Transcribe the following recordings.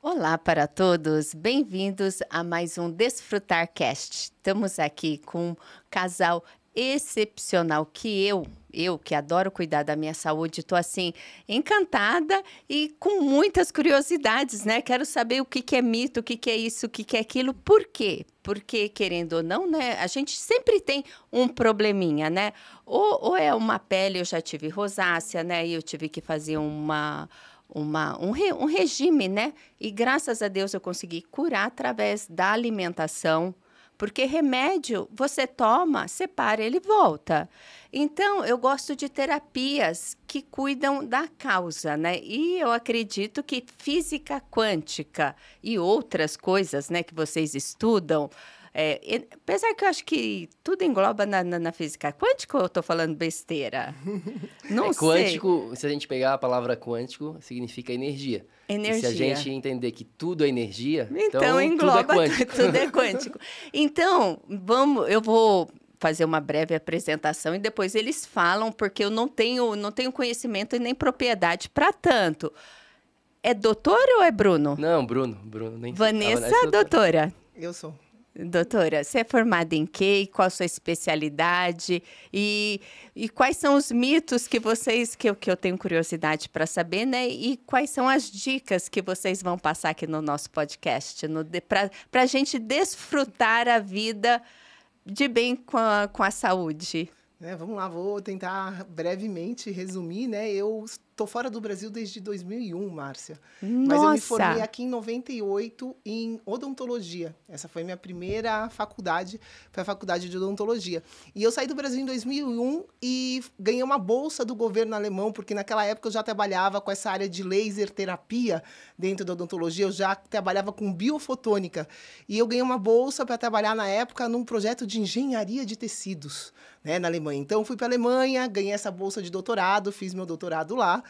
Olá para todos, bem-vindos a mais um DesfrutarCast. Estamos aqui com um casal excepcional que eu que adoro cuidar da minha saúde, estou assim encantada e com muitas curiosidades, né? Quero saber o que é mito, o que é isso, o que é aquilo, por quê? Porque, querendo ou não, né, a gente sempre tem um probleminha, né? Ou é uma pele, eu já tive rosácea, né? E eu tive que fazer um regime, né? E graças a Deus eu consegui curar através da alimentação, porque remédio você toma, separa, ele volta. Então, eu gosto de terapias que cuidam da causa, né? E eu acredito que física quântica e outras coisas, né, que vocês estudam, apesar que eu acho que tudo engloba na física quântica ou eu estou falando besteira? Não sei. Quântico, se a gente pegar a palavra quântico, significa energia. Energia. E se a gente entender que tudo é energia, então tudo engloba é quântico. tudo é quântico. Então, eu vou fazer uma breve apresentação e depois eles falam, porque eu não tenho conhecimento e nem propriedade para tanto. É doutor ou é Bruno? Não, Bruno. Nem Vanessa, doutora? Eu sou. Doutora, você é formada em quê? Qual a sua especialidade? E quais são os mitos que eu tenho curiosidade para saber, né? E quais são as dicas que vocês vão passar aqui no nosso podcast, para a gente desfrutar a vida de bem com a saúde? Vamos lá, vou tentar brevemente resumir, né? Eu estou fora do Brasil desde 2001, Márcia. Nossa! Mas eu me formei aqui em 98 em odontologia. Essa foi minha primeira faculdade, foi a faculdade de odontologia. E eu saí do Brasil em 2001 e ganhei uma bolsa do governo alemão, porque naquela época eu já trabalhava com essa área de laser terapia dentro da odontologia, eu já trabalhava com biofotônica. E eu ganhei uma bolsa para trabalhar na época num projeto de engenharia de tecidos, né, na Alemanha. Então, fui para a Alemanha, ganhei essa bolsa de doutorado, fiz meu doutorado lá.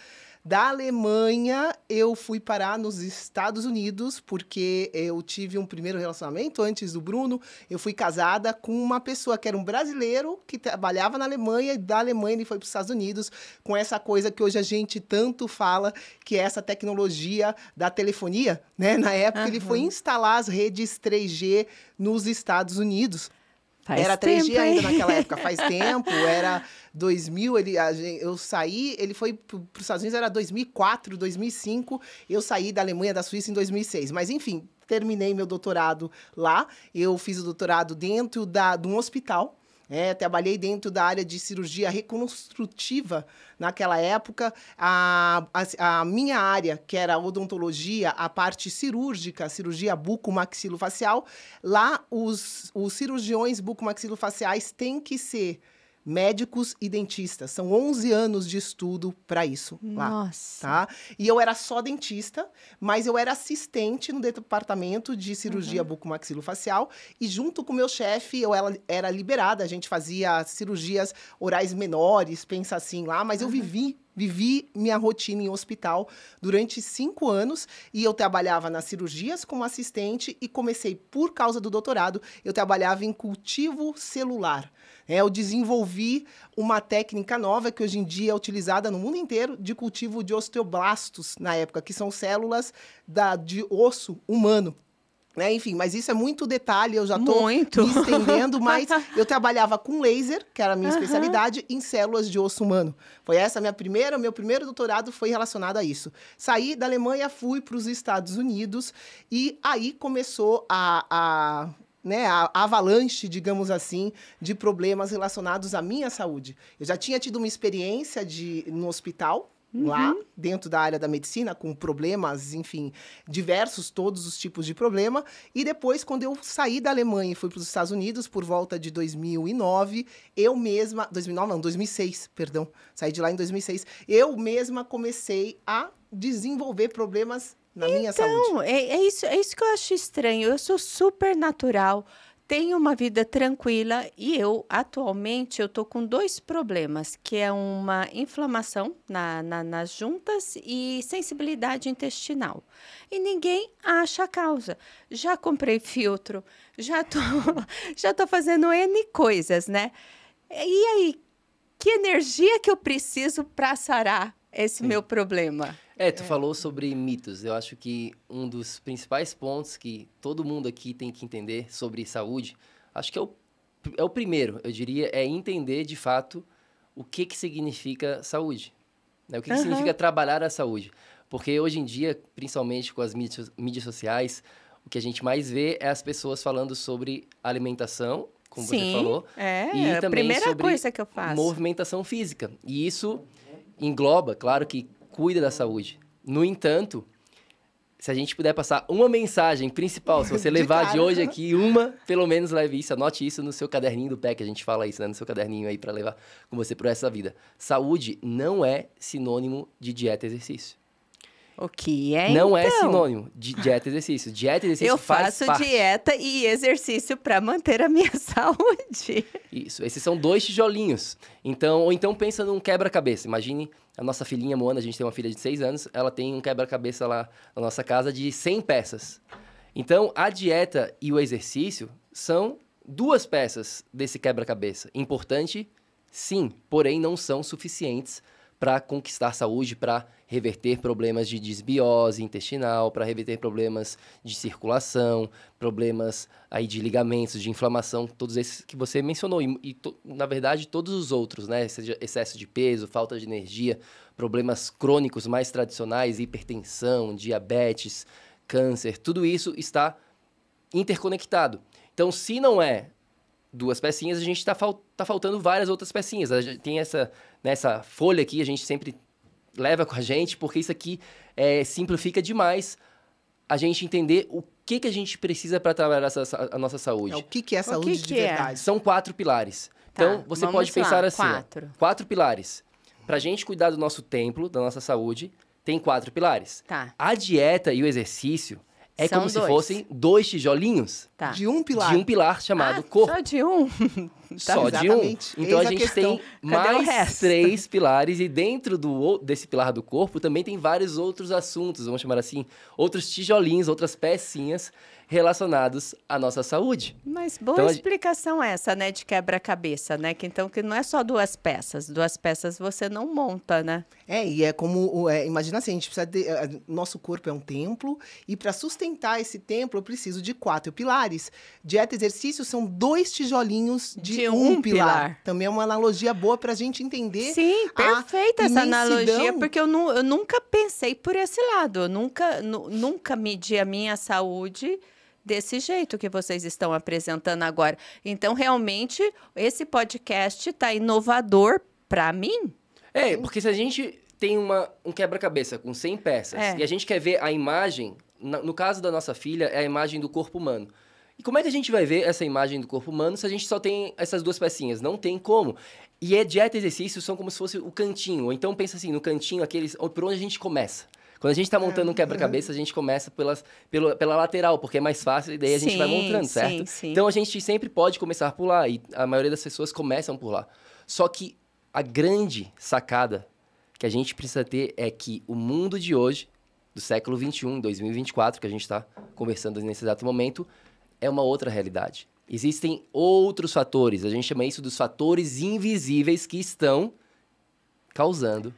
Da Alemanha, eu fui parar nos Estados Unidos, porque eu tive um primeiro relacionamento antes do Bruno. Eu fui casada com uma pessoa que era um brasileiro, que trabalhava na Alemanha, e da Alemanha ele foi para os Estados Unidos, com essa coisa que hoje a gente tanto fala, que é essa tecnologia da telefonia, né? Na época, ele foi instalar as redes 3G nos Estados Unidos. Era 3G ainda naquela época, faz tempo, era 2000, eu saí, ele foi para os Estados Unidos, era 2004, 2005, eu saí da Alemanha, da Suíça em 2006, mas enfim, terminei meu doutorado lá, eu fiz o doutorado dentro de um hospital, trabalhei dentro da área de cirurgia reconstrutiva naquela época. A minha área, que era a odontologia, a parte cirúrgica, cirurgia bucomaxilofacial, lá os cirurgiões bucomaxilofaciais têm que ser médicos e dentistas. São 11 anos de estudo para isso lá. Nossa! Tá? E eu era só dentista, mas eu era assistente no departamento de cirurgia bucomaxilofacial e junto com o meu chefe eu era liberada. A gente fazia cirurgias orais menores, pensa assim lá, mas eu vivi minha rotina em hospital durante 5 anos e eu trabalhava nas cirurgias como assistente e comecei, por causa do doutorado, eu trabalhava em cultivo celular. Eu desenvolvi uma técnica nova que hoje em dia é utilizada no mundo inteiro de cultivo de osteoblastos na época, que são células de osso humano. Enfim, mas isso é muito detalhe, eu já estou me estendendo, mas eu trabalhava com laser, que era a minha especialidade, em células de osso humano. Foi essa meu primeiro doutorado foi relacionado a isso. Saí da Alemanha, fui para os Estados Unidos e aí começou a avalanche, digamos assim, de problemas relacionados à minha saúde. Eu já tinha tido uma experiência no hospital, lá, dentro da área da medicina, com problemas, enfim, diversos, todos os tipos de problema. E depois, quando eu saí da Alemanha e fui para os Estados Unidos, por volta de 2009, 2006, perdão. Saí de lá em 2006. Eu mesma comecei a desenvolver problemas na minha saúde. Então, é isso que eu acho estranho. Eu sou super natural, tenho uma vida tranquila e atualmente, eu tô com 2 problemas, que é uma inflamação nas juntas e sensibilidade intestinal. E ninguém acha a causa. Já comprei filtro, já tô fazendo N coisas, né? E aí, que energia que eu preciso para sarar esse meu problema. Tu falou sobre mitos. Eu acho que um dos principais pontos que todo mundo aqui tem que entender sobre saúde, acho que é o primeiro, eu diria, é entender de fato o que significa saúde. Né? O que significa trabalhar a saúde. Porque hoje em dia, principalmente com as mídias sociais, o que a gente mais vê é as pessoas falando sobre alimentação, como você falou. E também a primeira sobre coisa que eu faço. Movimentação física. E isso engloba, claro que cuida da saúde. No entanto, se a gente puder passar uma mensagem principal, se você levar de hoje aqui pelo menos leve isso, anote isso no seu caderninho do pé, que a gente fala isso, né? No seu caderninho aí para levar com você por essa vida. Saúde não é sinônimo de dieta e exercício. O que é, Não então? é sinônimo de dieta e exercício. Dieta e exercício faz parte. Eu faço dieta e exercício para manter a minha saúde. Isso, esses são 2 tijolinhos. Ou então pensa num quebra-cabeça. Imagine a nossa filhinha Moana, a gente tem uma filha de 6 anos, ela tem um quebra-cabeça lá na nossa casa de 100 peças. Então, a dieta e o exercício são 2 peças desse quebra-cabeça. Importante, sim, porém não são suficientes para conquistar saúde, para reverter problemas de desbiose intestinal, para reverter problemas de circulação, problemas aí de ligamentos, de inflamação, todos esses que você mencionou. Na verdade, todos os outros, né? Seja excesso de peso, falta de energia, problemas crônicos mais tradicionais, hipertensão, diabetes, câncer, tudo isso está interconectado. Então, se não é 2 pecinhas, a gente está faltando várias outras pecinhas. A gente tem nessa folha aqui, a gente sempre leva com a gente, porque isso aqui simplifica demais a gente entender o que a gente precisa para trabalhar a nossa saúde. O que é saúde de verdade? São 4 pilares. Então, você pode pensar assim, 4 pilares. Para a gente cuidar do nosso templo, da nossa saúde, tem 4 pilares. Tá. A dieta e o exercício São como 2. se fossem 2 tijolinhos De um pilar. de um pilar chamado corpo. Só de um? Só de um. Exatamente. Então Eis a a gente questão. tem Cadê o mais resto? 3 pilares e dentro desse pilar do corpo também tem vários outros assuntos, vamos chamar assim, outros tijolinhos, outras pecinhas relacionados à nossa saúde. Mas boa Então, explicação essa, né, de quebra-cabeça, né? Que não é só 2 peças. 2 peças você não monta, né? E é como, imagina assim, a gente precisa nosso corpo é um templo e para sustentar esse templo eu preciso de 4 pilares. Dieta e exercício são 2 tijolinhos de um pilar. Também é uma analogia boa para a gente entender. Sim, perfeita essa analogia, imensidão. porque eu nunca pensei por esse lado. Eu nunca medi a minha saúde desse jeito que vocês estão apresentando agora. Então, realmente, esse podcast está inovador para mim. Porque se a gente tem um quebra-cabeça com 100 peças e a gente quer ver a imagem, no caso da nossa filha, é a imagem do corpo humano. E como é que a gente vai ver essa imagem do corpo humano se a gente só tem essas 2 pecinhas? Não tem como. E dieta e exercício são como se fosse o cantinho. Ou então, pensa assim, no cantinho, por onde a gente começa. Quando a gente está montando um quebra-cabeça, a gente começa pela lateral, porque é mais fácil e daí a gente vai montando, certo? Sim. Então, a gente sempre pode começar por lá e a maioria das pessoas começam por lá. Só que a grande sacada que a gente precisa ter é que o mundo de hoje, do século XXI, 2024, que a gente está conversando nesse exato momento, é uma outra realidade. Existem outros fatores, a gente chama isso dos fatores invisíveis que estão causando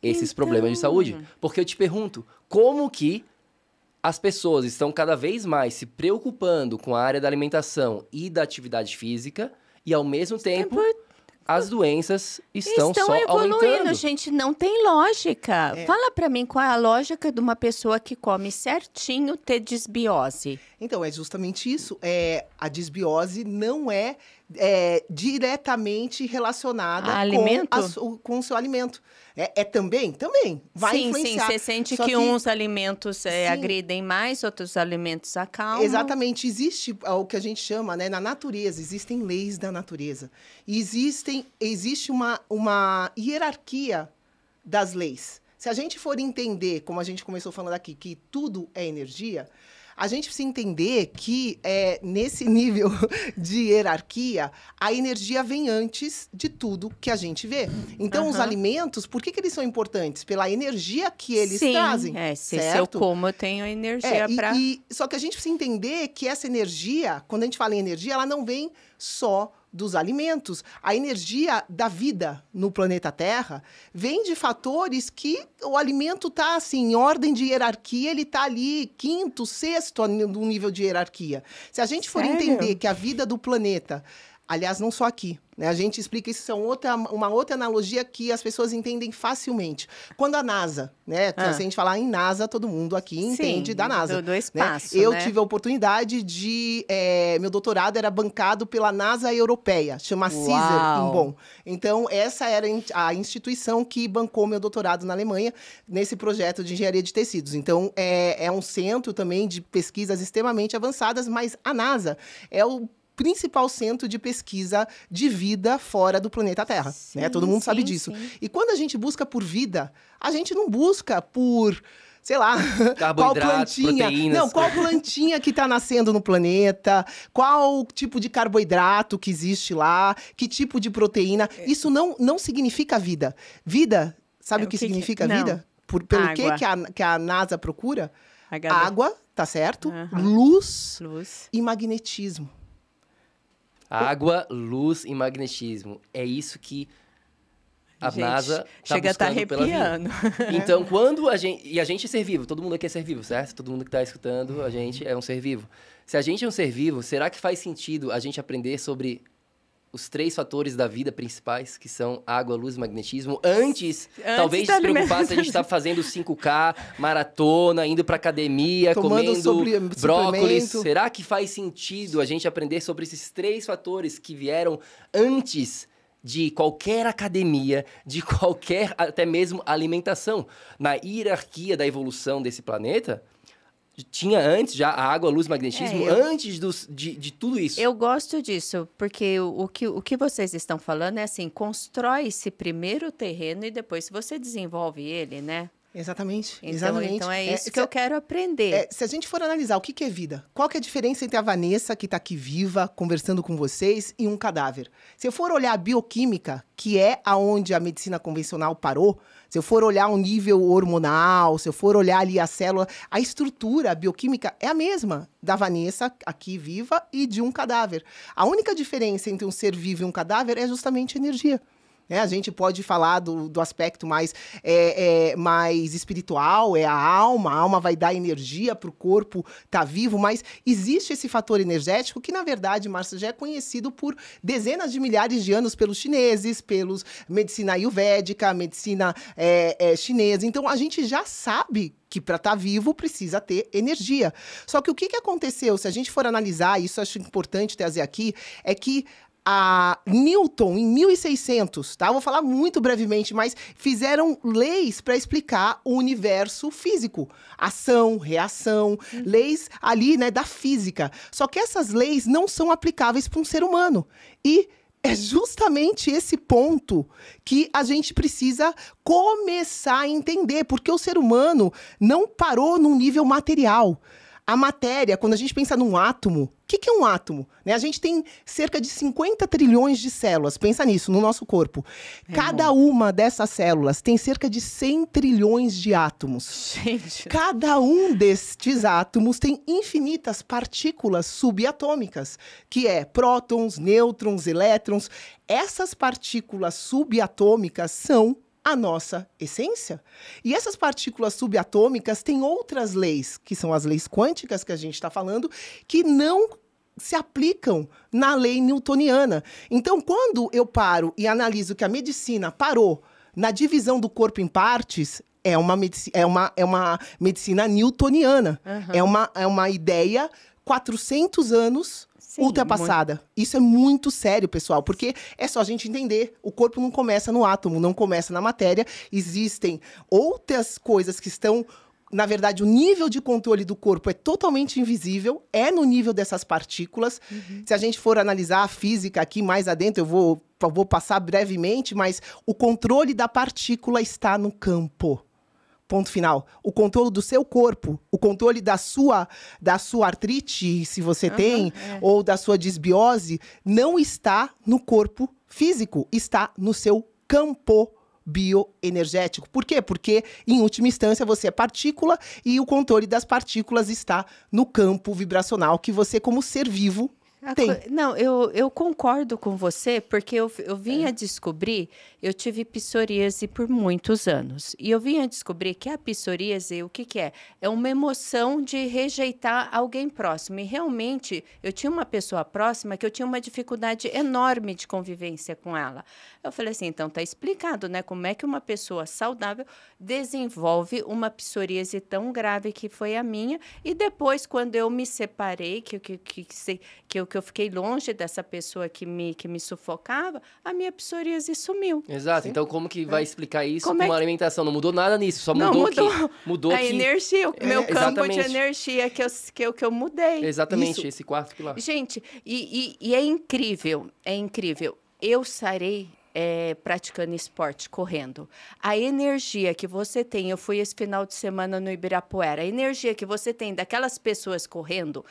esses problemas de saúde. Porque eu te pergunto, como que as pessoas estão cada vez mais se preocupando com a área da alimentação e da atividade física e, ao mesmo tempo, as doenças estão só evoluindo, aumentando? gente, não tem lógica. Fala pra mim qual é a lógica de uma pessoa que come certinho ter desbiose. Então, é justamente isso. A desbiose não é diretamente relacionada com o seu alimento. Também vai influenciar. Sim, você sente Só que uns alimentos agridem mais, outros alimentos acalmam. Exatamente. Existe o que a gente chama, né, na natureza, existem leis da natureza. E existe uma hierarquia das leis. Se a gente for entender, como a gente começou falando aqui, que tudo é energia, a gente precisa entender que, nesse nível de hierarquia, a energia vem antes de tudo que a gente vê. Então, os alimentos, por que eles são importantes? Pela energia que eles trazem. Se certo? eu como, eu tenho energia para... Só que a gente precisa entender que essa energia, quando a gente fala em energia, ela não vem só dos alimentos. A energia da vida no planeta Terra vem de fatores que o alimento está, assim, em ordem de hierarquia, ele está ali quinto, sexto no nível de hierarquia. Se a gente for entender que a vida do planeta... Aliás, não só aqui, né? A gente explica isso, uma outra analogia que as pessoas entendem facilmente. Quando a NASA, né? Se a gente falar em NASA, todo mundo aqui entende da NASA. Do espaço, né? Eu né? tive a oportunidade de... meu doutorado era bancado pela NASA europeia, chama CISER, em Bonn. Então, essa era a instituição que bancou meu doutorado na Alemanha, nesse projeto de engenharia de tecidos. Então, é um centro também de pesquisas extremamente avançadas, mas a NASA é o principal centro de pesquisa de vida fora do planeta Terra, né? Todo mundo sabe disso. Sim. E quando a gente busca por vida, a gente não busca por, sei lá, qual plantinha, proteínas. não, qual plantinha que está nascendo no planeta, qual tipo de carboidrato que existe lá, que tipo de proteína. Isso não significa vida. Vida, sabe o que significa vida? Pelo que a NASA procura? Água, tá certo? Luz e magnetismo. Água, luz e magnetismo. É isso que a NASA está buscando pela vida. Então, quando a gente... E a gente é ser vivo. Todo mundo aqui é ser vivo, certo? Todo mundo que está escutando, a gente é um ser vivo. Se a gente é um ser vivo, será que faz sentido a gente aprender sobre os 3 fatores da vida principais, que são água, luz e magnetismo, antes talvez de se preocupar se a gente está fazendo 5K, maratona, indo para academia, comendo brócolis. Será que faz sentido a gente aprender sobre esses 3 fatores que vieram antes de qualquer academia, de qualquer, até mesmo alimentação? Na hierarquia da evolução desse planeta, tinha antes já a água, a luz, o magnetismo, antes de tudo isso. Eu gosto disso, porque o que vocês estão falando é assim, constrói-se primeiro o terreno e depois você desenvolve ele, né? Exatamente, Então é isso que eu quero aprender. Se a gente for analisar o que é vida, qual que é a diferença entre a Vanessa, que está aqui viva, conversando com vocês, e um cadáver? Se eu for olhar a bioquímica, que é aonde a medicina convencional parou, se eu for olhar o nível hormonal, se eu for olhar ali a célula, a estrutura, a bioquímica é a mesma da Vanessa, aqui viva, e de um cadáver. A única diferença entre um ser vivo e um cadáver é justamente a energia. A gente pode falar do aspecto mais espiritual, é a alma vai dar energia para o corpo estar vivo, mas existe esse fator energético que, na verdade, Márcia, já é conhecido por dezenas de milhares de anos pelos chineses, pelos medicina ayurvédica, medicina chinesa. Então, a gente já sabe que para estar vivo precisa ter energia. Só que o que aconteceu, se a gente for analisar, isso eu acho importante trazer aqui, é que a Newton, em 1600, tá? Eu vou falar muito brevemente, mas fizeram leis para explicar o universo físico. Ação, reação, leis ali, né, da física. Só que essas leis não são aplicáveis para um ser humano. E é justamente esse ponto que a gente precisa começar a entender, porque o ser humano não parou num nível material. A matéria, quando a gente pensa num átomo, o que é um átomo? Né? A gente tem cerca de 50 trilhões de células, pensa nisso, no nosso corpo. Cada uma dessas células tem cerca de 100 trilhões de átomos. Gente. Cada um destes átomos tem infinitas partículas subatômicas, que é prótons, nêutrons, elétrons. Essas partículas subatômicas são a nossa essência. E essas partículas subatômicas têm outras leis, que são as leis quânticas que a gente está falando, que não se aplicam na lei newtoniana. Então, quando eu paro e analiso que a medicina parou na divisão do corpo em partes, é uma medicina newtoniana. É uma ideia 400 anos ultrapassada. Isso é muito sério, pessoal, porque é só a gente entender. O corpo não começa no átomo, não começa na matéria. Existem outras coisas que estão... Na verdade, o nível de controle do corpo é totalmente invisível, é no nível dessas partículas. Se a gente for analisar a física aqui mais adentro, eu vou passar brevemente, mas o controle da partícula está no campo. Ponto final. O controle do seu corpo, o controle da sua artrite, se você tem, ou da sua disbiose, não está no corpo físico, está no seu campo bioenergético. Por quê? Porque, em última instância, você é partícula e o controle das partículas está no campo vibracional que você, como ser vivo, Tem. Não, eu concordo com você, porque eu vinha descobrir, eu tive psoríase por muitos anos. E eu vinha descobrir que a psoríase, o que que é? É uma emoção de rejeitar alguém próximo. E realmente, eu tinha uma pessoa próxima que eu tinha uma dificuldade enorme de convivência com ela. Eu falei assim, então tá explicado, né? Como é que uma pessoa saudável desenvolve uma psoríase tão grave que foi a minha. E depois, quando eu me separei, que eu fiquei longe dessa pessoa que me sufocava, a minha psoríase sumiu. Exato. Sim. Então, como que vai explicar isso Como com é uma que- alimentação? Não mudou nada nisso, só Não, mudou a que... energia, o meu campo exatamente. de energia que eu mudei. Exatamente, Isso. esse quarto pilar. Gente, e é incrível, é incrível. Eu sarei praticando esporte, correndo. A energia que você tem, eu fui esse final de semana no Ibirapuera, a energia que você tem daquelas pessoas correndo,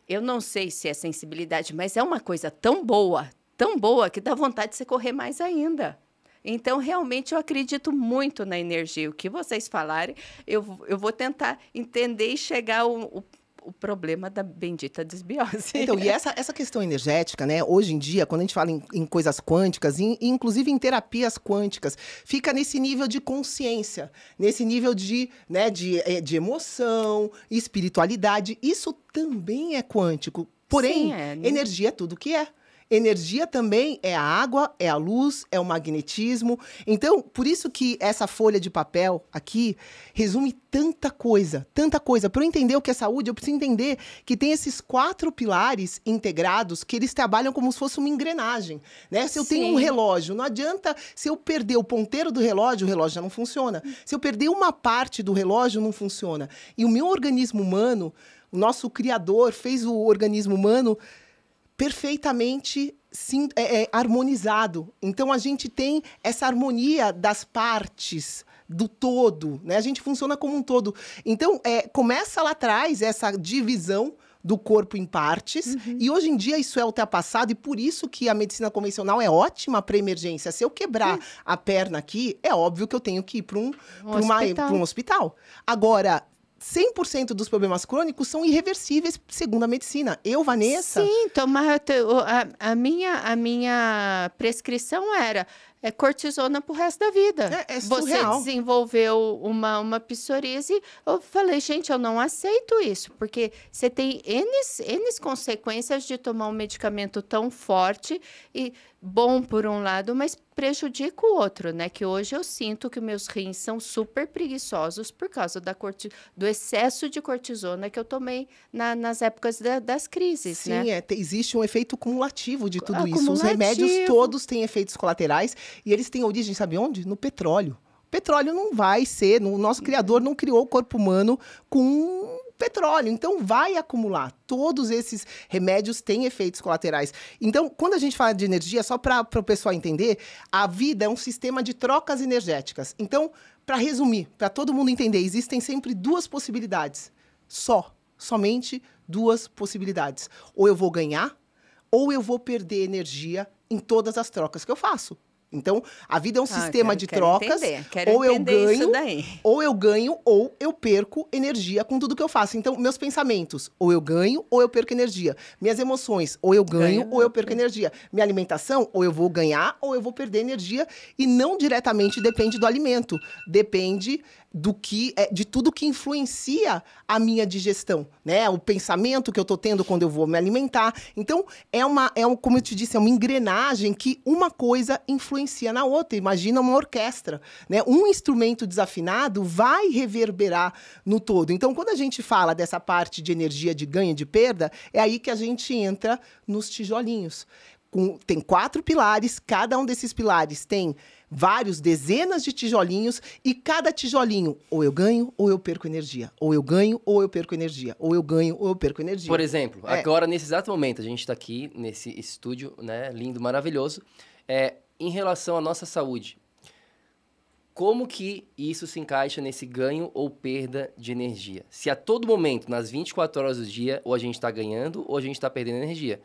eu não sei se é sensibilidade, mas é uma coisa tão boa, que dá vontade de você correr mais ainda. Então, realmente, eu acredito muito na energia. O que vocês falarem, eu vou tentar entender e chegar ao problema da bendita desbiose. Então, e essa questão energética, né? Hoje em dia, quando a gente fala em coisas quânticas, inclusive em terapias quânticas, fica nesse nível de consciência, nesse nível de emoção, espiritualidade. Isso também é quântico. Porém, Sim, é, né? energia é tudo que é. Energia também é a água, é a luz, é o magnetismo. Então, por isso que essa folha de papel aqui resume tanta coisa, tanta coisa. Para eu entender o que é saúde, eu preciso entender que tem esses 4 pilares integrados que eles trabalham como se fosse uma engrenagem, né? Se eu tenho um Sim. relógio, não adianta, se eu perder o ponteiro do relógio, o relógio já não funciona. Se eu perder uma parte do relógio, não funciona. E o meu organismo humano, o nosso Criador fez o organismo humano perfeitamente harmonizado. Então, a gente tem essa harmonia das partes do todo, né? A gente funciona como um todo. Então, começa lá atrás essa divisão do corpo em partes, e hoje em dia isso é ultrapassado, e por isso que a medicina convencional é ótima para emergência. Se eu quebrar a perna aqui, é óbvio que eu tenho que ir para um hospital. Agora, 100% dos problemas crônicos são irreversíveis, segundo a medicina. Eu, Vanessa... Sim, a minha prescrição era cortisona pro resto da vida. É Você surreal. desenvolveu uma psoríase, eu falei, gente, eu não aceito isso, porque você tem N consequências de tomar um medicamento tão forte e bom por um lado, mas prejudica o outro, né? Que hoje eu sinto que meus rins são super preguiçosos por causa do excesso de cortisona que eu tomei nas épocas das crises, Sim, né? existe um efeito cumulativo de tudo isso. Os Acumulativo. remédios todos têm efeitos colaterais e eles têm origem, sabe onde? No petróleo. O petróleo não vai ser, o nosso Criador não criou o corpo humano com petróleo, então vai acumular. Todos esses remédios têm efeitos colaterais. Então, quando a gente fala de energia, só para o pessoal entender, a vida é um sistema de trocas energéticas. Então, para resumir, para todo mundo entender, existem sempre 2 possibilidades. Somente 2 possibilidades. Ou eu vou ganhar, ou eu vou perder energia em todas as trocas que eu faço. Então, a vida é um sistema de trocas. Ou eu ganho, ou eu perco energia com tudo que eu faço. Então, meus pensamentos, ou eu ganho, ou eu perco energia. Minhas emoções, ou eu ganho, ou eu perco energia. Minha alimentação, ou eu vou ganhar, ou eu vou perder energia. E não diretamente depende do alimento. Depende de tudo que influencia a minha digestão, né? O pensamento que eu tô tendo quando eu vou me alimentar. Então, como eu te disse, é uma engrenagem que uma coisa influencia na outra. Imagina uma orquestra, né? Um instrumento desafinado vai reverberar no todo. Então, quando a gente fala dessa parte de energia de ganho e de perda, é aí que a gente entra nos tijolinhos. Tem 4 pilares, cada um desses pilares tem dezenas de tijolinhos, e cada tijolinho, ou eu ganho, ou eu perco energia. Ou eu ganho, ou eu perco energia. Ou eu ganho, ou eu perco energia. Por exemplo, agora, nesse exato momento, a gente está aqui nesse estúdio, né, lindo, maravilhoso, em relação à nossa saúde. Como que isso se encaixa nesse ganho ou perda de energia? Se a todo momento, nas 24 horas do dia, ou a gente está ganhando, ou a gente está perdendo energia.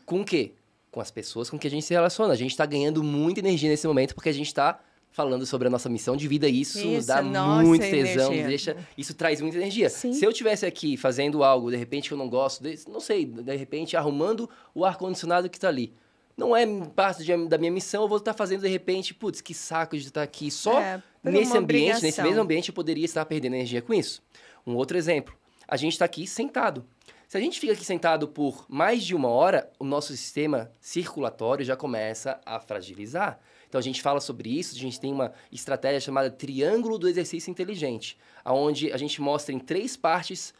Com o quê? Com as pessoas com que a gente se relaciona. A gente está ganhando muita energia nesse momento porque a gente está falando sobre a nossa missão de vida. E isso dá nossa, muito tesão, energia. isso traz muita energia. Sim. Se eu estivesse aqui fazendo algo, de repente, que eu não gosto, não sei, de repente, arrumando o ar-condicionado que tá ali. Não é parte da minha missão, eu vou estar fazendo, de repente, putz, que saco de estar aqui. Só nesse ambiente, nesse mesmo ambiente, eu poderia estar perdendo energia com isso. Um outro exemplo, a gente está aqui sentado. Se a gente fica aqui sentado por mais de 1 hora, o nosso sistema circulatório já começa a fragilizar. Então, a gente fala sobre isso, a gente tem uma estratégia chamada Triângulo do Exercício Inteligente, onde a gente mostra em 3 partes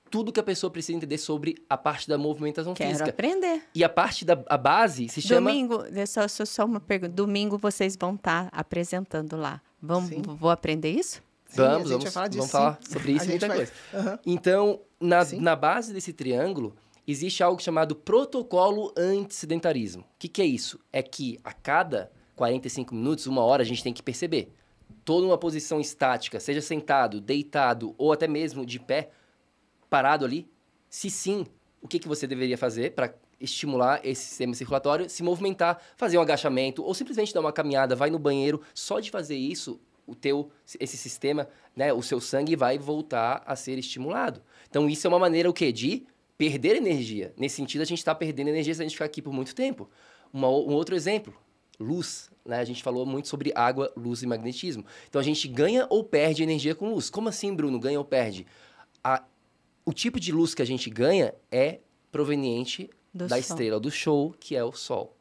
tudo que a pessoa precisa entender sobre a parte da movimentação física. Quero aprender. E a parte a base se chama... Domingo, só uma pergunta. Domingo vocês vão estar apresentando lá. Vou aprender isso? Sim, Vamos vamos falar sobre isso e muita coisa. Uhum. Então, na base desse triângulo, existe algo chamado protocolo anti-sedentarismo. O que é isso? É que a cada 45 minutos, 1 hora, a gente tem que perceber. Toda uma posição estática, seja sentado, deitado ou até mesmo de pé, parado ali, se sim, o que você deveria fazer para estimular esse sistema circulatório, se movimentar, fazer um agachamento ou simplesmente dar uma caminhada, vai no banheiro. Só de fazer isso, esse sistema, né, o seu sangue vai voltar a ser estimulado. Então, isso é uma maneira o quê? De perder energia. Nesse sentido, a gente está perdendo energia se a gente ficar aqui por muito tempo. Um outro exemplo, luz. Né? A gente falou muito sobre água, luz e magnetismo. Então, a gente ganha ou perde energia com luz. Como assim, Bruno? Ganha ou perde? O tipo de luz que a gente ganha é proveniente da estrela do show, que é o Sol.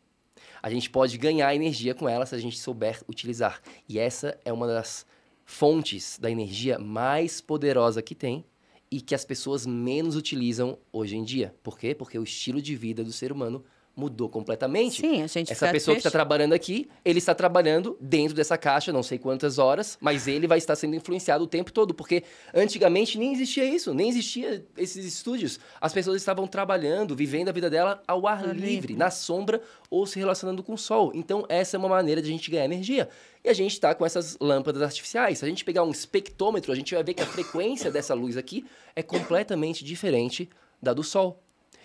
A gente pode ganhar energia com ela se a gente souber utilizar. E essa é uma das fontes da energia mais poderosa que tem e que as pessoas menos utilizam hoje em dia. Por quê? Porque o estilo de vida do ser humano mudou completamente. Sim, a gente Essa pessoa que está trabalhando aqui, ele está trabalhando dentro dessa caixa, não sei quantas horas, mas ele vai estar sendo influenciado o tempo todo, porque antigamente nem existia isso, nem existia esses estúdios. As pessoas estavam trabalhando, vivendo a vida dela ao ar livre, na sombra ou se relacionando com o sol. Então, essa é uma maneira de a gente ganhar energia. E a gente está com essas lâmpadas artificiais. Se a gente pegar um espectrômetro, a gente vai ver que a frequência dessa luz aqui é completamente diferente da do sol.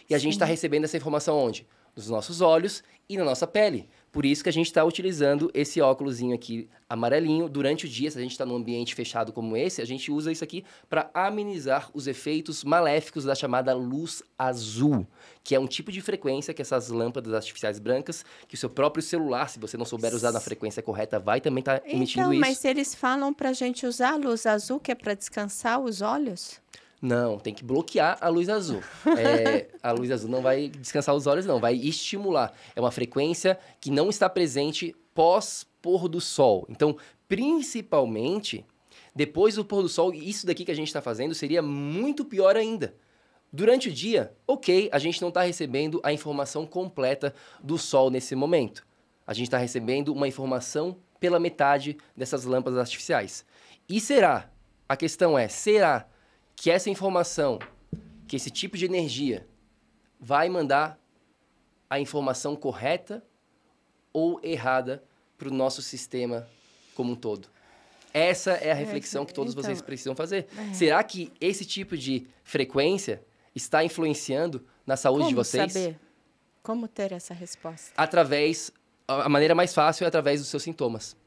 E a gente está recebendo essa informação onde? Nos nossos olhos e na nossa pele. Por isso que a gente está utilizando esse óculosinho aqui amarelinho durante o dia. Se a gente está num ambiente fechado como esse, a gente usa isso aqui para amenizar os efeitos maléficos da chamada luz azul, que é um tipo de frequência que essas lâmpadas artificiais brancas, que o seu próprio celular, se você não souber usar na frequência correta, vai também estar emitindo isso. Mas eles falam para a gente usar a luz azul, que é para descansar os olhos? Não, tem que bloquear a luz azul. A luz azul não vai descansar os olhos, não. Vai estimular. É uma frequência que não está presente pós-pôr do sol. Então, principalmente, depois do pôr do sol, isso daqui que a gente está fazendo seria muito pior ainda. Durante o dia, ok, a gente não está recebendo a informação completa do sol nesse momento. A gente está recebendo uma informação pela metade dessas lâmpadas artificiais. E será? A questão é, será que essa informação, que esse tipo de energia vai mandar a informação correta ou errada para o nosso sistema como um todo? Essa é a reflexão que todos vocês precisam fazer. Será que esse tipo de frequência está influenciando na saúde de vocês? Como saber? Como ter essa resposta? A maneira mais fácil é através dos seus sintomas.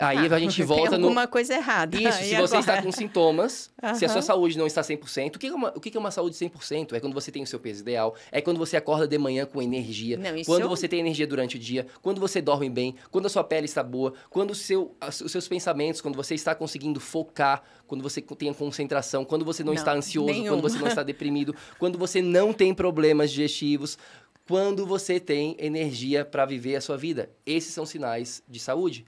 Aí a gente volta tem alguma coisa errada. Isso, se você está com sintomas, se a sua saúde não está 100%, o que é uma saúde 100%? É quando você tem o seu peso ideal, é quando você acorda de manhã com energia, quando você tem energia durante o dia, quando você dorme bem, quando a sua pele está boa, quando os seus pensamentos, quando você está conseguindo focar, quando você tem a concentração, quando você não está ansioso, quando você não está deprimido, quando você não tem problemas digestivos, quando você tem energia para viver a sua vida. Esses são sinais de saúde.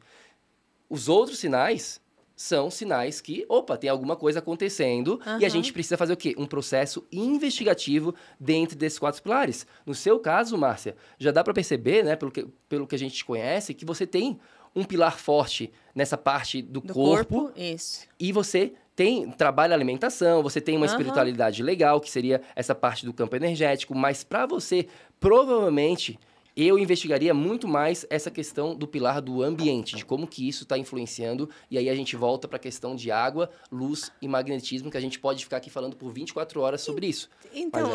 Os outros sinais são sinais que, tem alguma coisa acontecendo e a gente precisa fazer o quê? Um processo investigativo dentro desses 4 pilares. No seu caso, Márcia, já dá para perceber, né, pelo que a gente conhece, que você tem um pilar forte nessa parte do corpo. Isso. E você trabalha a alimentação, você tem uma espiritualidade legal, que seria essa parte do campo energético, mas para você, provavelmente, eu investigaria muito mais essa questão do pilar do ambiente, de como que isso está influenciando, e aí a gente volta para a questão de água, luz e magnetismo, que a gente pode ficar aqui falando por 24 horas sobre isso. Então,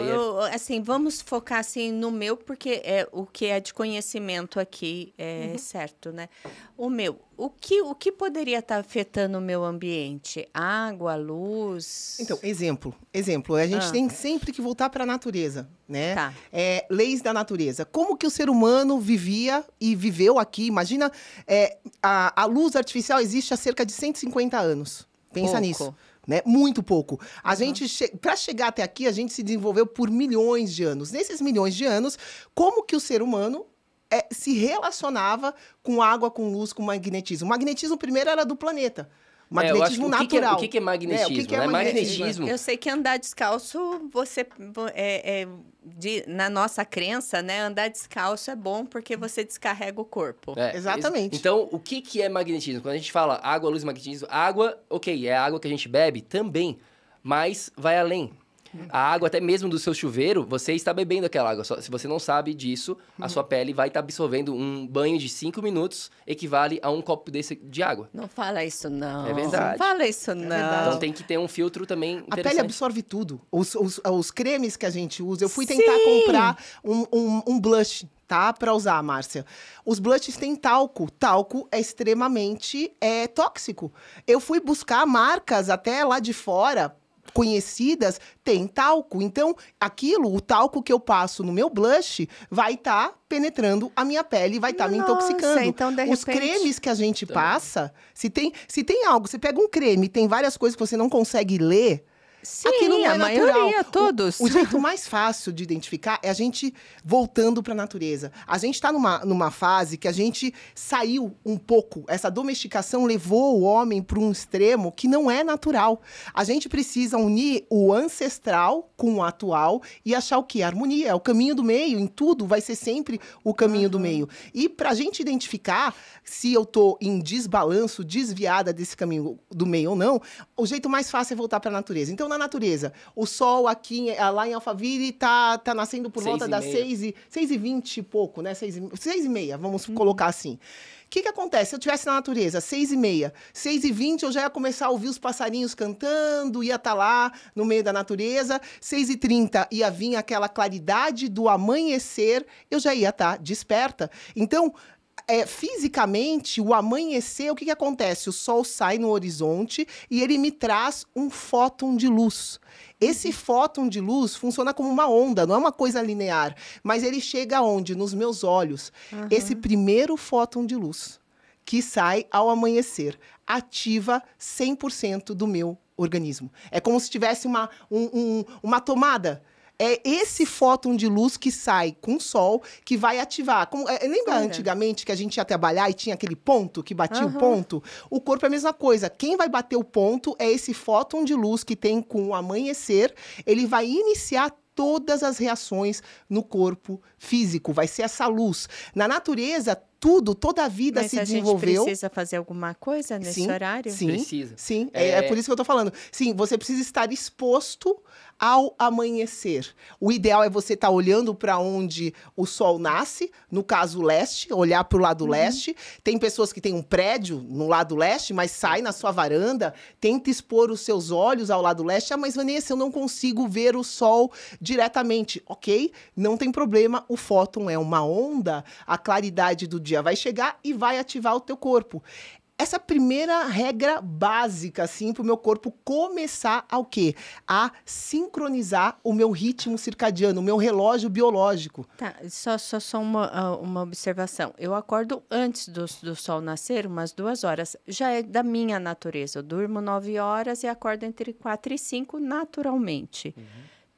vamos focar assim no meu, porque o que é de conhecimento aqui é certo, né? O meu, o que poderia estar afetando o meu ambiente? Água, luz? Então, exemplo. A gente tem sempre que voltar para a natureza, né? Tá. Leis da natureza. Como que o ser humano vivia e viveu aqui? Imagina, a luz artificial existe há cerca de 150 anos. Pensa Pouco. nisso. Né? Muito pouco. A gente, para chegar até aqui, a gente se desenvolveu por milhões de anos. Nesses milhões de anos, como que o ser humano se relacionava com água, com luz, com magnetismo? O magnetismo primeiro era do planeta. Magnetismo natural. O que é magnetismo? O que é magnetismo? Eu sei que andar descalço, na nossa crença, né? Andar descalço é bom porque você descarrega o corpo. Exatamente. Então, o que é magnetismo? Quando a gente fala água, luz, magnetismo, água, ok, é a água que a gente bebe também, mas vai além. A água, até mesmo do seu chuveiro, você está bebendo aquela água. Se você não sabe disso, a sua pele vai estar absorvendo um banho de 5 minutos, equivale a um copo desse de água. Não fala isso, não. É verdade. Não fala isso, não. verdade. Então tem que ter um filtro também interessante. A pele absorve tudo. Os cremes que a gente usa. Eu fui tentar comprar um blush, tá? Para usar, Márcia. Os blushes têm talco. Talco é extremamente tóxico. Eu fui buscar marcas até lá de fora, conhecidas, tem talco. Então, o talco que eu passo no meu blush vai estar penetrando a minha pele, vai estar me intoxicando. Então, de Os repente... cremes que a gente passa, se tem algo, você pega um creme, tem várias coisas que você não consegue ler, Sim, aquilo não é a natural. maioria, todos. O jeito mais fácil de identificar é a gente voltando para a natureza. A gente está numa fase que a gente saiu um pouco. Essa domesticação levou o homem para um extremo que não é natural. A gente precisa unir o ancestral com o atual e achar o quê? A harmonia. É o caminho do meio. Em tudo vai ser sempre o caminho do meio. E para a gente identificar se eu estou em desbalanço, desviada desse caminho do meio ou não, o jeito mais fácil é voltar para a natureza. Então, na natureza, o sol aqui, lá em Alphaville, tá nascendo por volta das 6h20 e pouco, né? 6h30, vamos colocar assim. O que acontece? Se eu estivesse na natureza, 6h30, 6h20, eu já ia começar a ouvir os passarinhos cantando, ia estar lá no meio da natureza, 6h30 ia vir aquela claridade do amanhecer, eu já ia estar desperta. Então, fisicamente, o amanhecer, o que acontece? O sol sai no horizonte e ele me traz um fóton de luz. Esse fóton de luz funciona como uma onda, não é uma coisa linear, mas ele chega aonde? Nos meus olhos. Esse primeiro fóton de luz que sai ao amanhecer ativa 100% do meu organismo. É como se tivesse uma tomada. É esse fóton de luz que sai com o sol que vai ativar. Lembra antigamente que a gente ia trabalhar e tinha aquele ponto que batia o ponto? O corpo é a mesma coisa. Quem vai bater o ponto é esse fóton de luz que tem com o amanhecer. Ele vai iniciar todas as reações no corpo físico. Vai ser essa luz. Na natureza, toda a vida se desenvolveu. Mas a gente precisa fazer alguma coisa nesse horário? Sim, precisa. Sim, é por isso que eu tô falando. Sim, você precisa estar exposto ao amanhecer. O ideal é você estar olhando para onde o sol nasce, no caso leste, olhar para o lado leste. Tem pessoas que têm um prédio no lado leste, mas sai na sua varanda, tenta expor os seus olhos ao lado leste. Ah, mas Vanessa, eu não consigo ver o sol diretamente. Ok, não tem problema, o fóton é uma onda, a claridade do dia vai chegar e vai ativar o teu corpo. Essa primeira regra básica, assim, para o meu corpo começar ao quê? A sincronizar o meu ritmo circadiano, o meu relógio biológico. Tá, só uma observação. Eu acordo antes do sol nascer, umas 2 horas. Já é da minha natureza. Eu durmo 9 horas e acordo entre 4 e 5 naturalmente.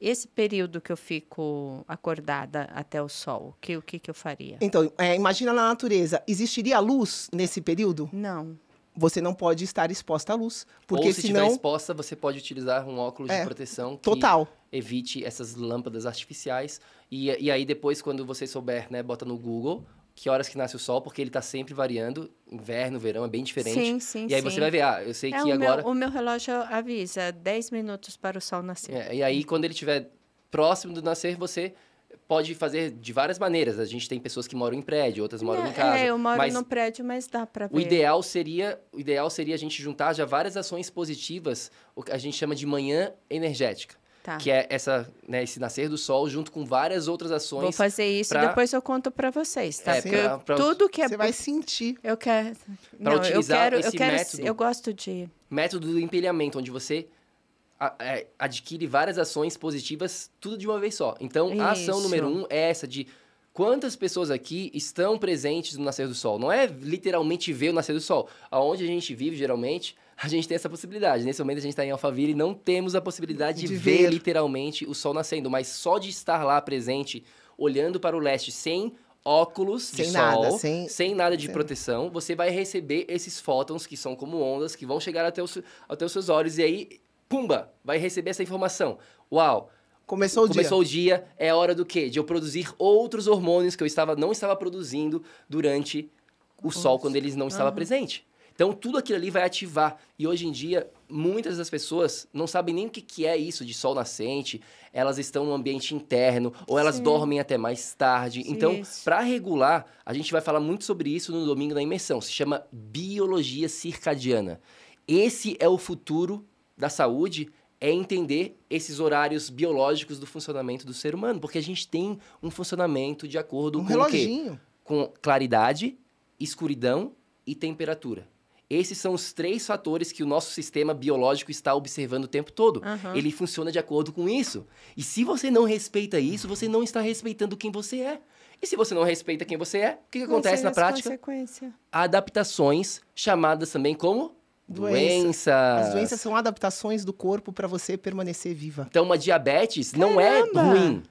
Esse período que eu fico acordada até o sol, o que eu faria? Então, imagina na natureza, existiria luz nesse período? Não. Você não pode estar exposta à luz, porque Ou se senão... estiver exposta, você pode utilizar um óculos de proteção que total. evite essas lâmpadas artificiais. E aí depois, quando você souber, né, bota no Google que horas que nasce o sol, porque ele está sempre variando. Inverno, verão, é bem diferente. Sim. E aí você vai ver, eu sei que o agora... O meu relógio avisa 10 minutos para o sol nascer. E aí, quando ele estiver próximo do nascer, você pode fazer de várias maneiras. A gente tem pessoas que moram em prédio, outras moram em casa. Eu moro no prédio, mas dá para ver. O ideal seria a gente juntar já várias ações positivas, o que a gente chama de manhã energética. Tá. que é esse nascer do sol, junto com várias outras ações. Vou fazer isso e depois eu conto para vocês, tá? Porque tudo que é... Você vai sentir. Eu quero... Para utilizar esse método. Eu gosto de... Método do empilhamento, onde você adquire várias ações positivas, tudo de uma vez só. Então, a ação número 1 é essa de quantas pessoas aqui estão presentes no nascer do sol. Não é literalmente ver o nascer do sol. Aonde a gente vive, geralmente, a gente tem essa possibilidade. Nesse momento, a gente está em Alphaville e não temos a possibilidade de ver literalmente o sol nascendo. Mas só de estar lá presente, olhando para o leste, sem óculos de sol, sem nada de proteção, você vai receber esses fótons, que são como ondas, que vão chegar até os seus olhos. E aí, pumba, vai receber essa informação. Uau! Começou o dia, é hora do quê? De eu produzir outros hormônios que eu não estava produzindo durante o sol, quando eles não estavam presentes. Então, tudo aquilo ali vai ativar. E hoje em dia, muitas das pessoas não sabem nem o que é isso de sol nascente. Elas estão no ambiente interno, ou elas dormem até mais tarde. Então, para regular, a gente vai falar muito sobre isso no domingo da imersão. Se chama biologia circadiana. Esse é o futuro da saúde, é entender esses horários biológicos do funcionamento do ser humano. Porque a gente tem um funcionamento de acordo com o quê? Com claridade, escuridão e temperatura. Esses são os 3 fatores que o nosso sistema biológico está observando o tempo todo. Ele funciona de acordo com isso. E se você não respeita isso, você não está respeitando quem você é. E se você não respeita quem você é, o que acontece na prática? Adaptações, chamadas também como doenças. As doenças são adaptações do corpo para você permanecer viva. Então, uma diabetes não é ruim.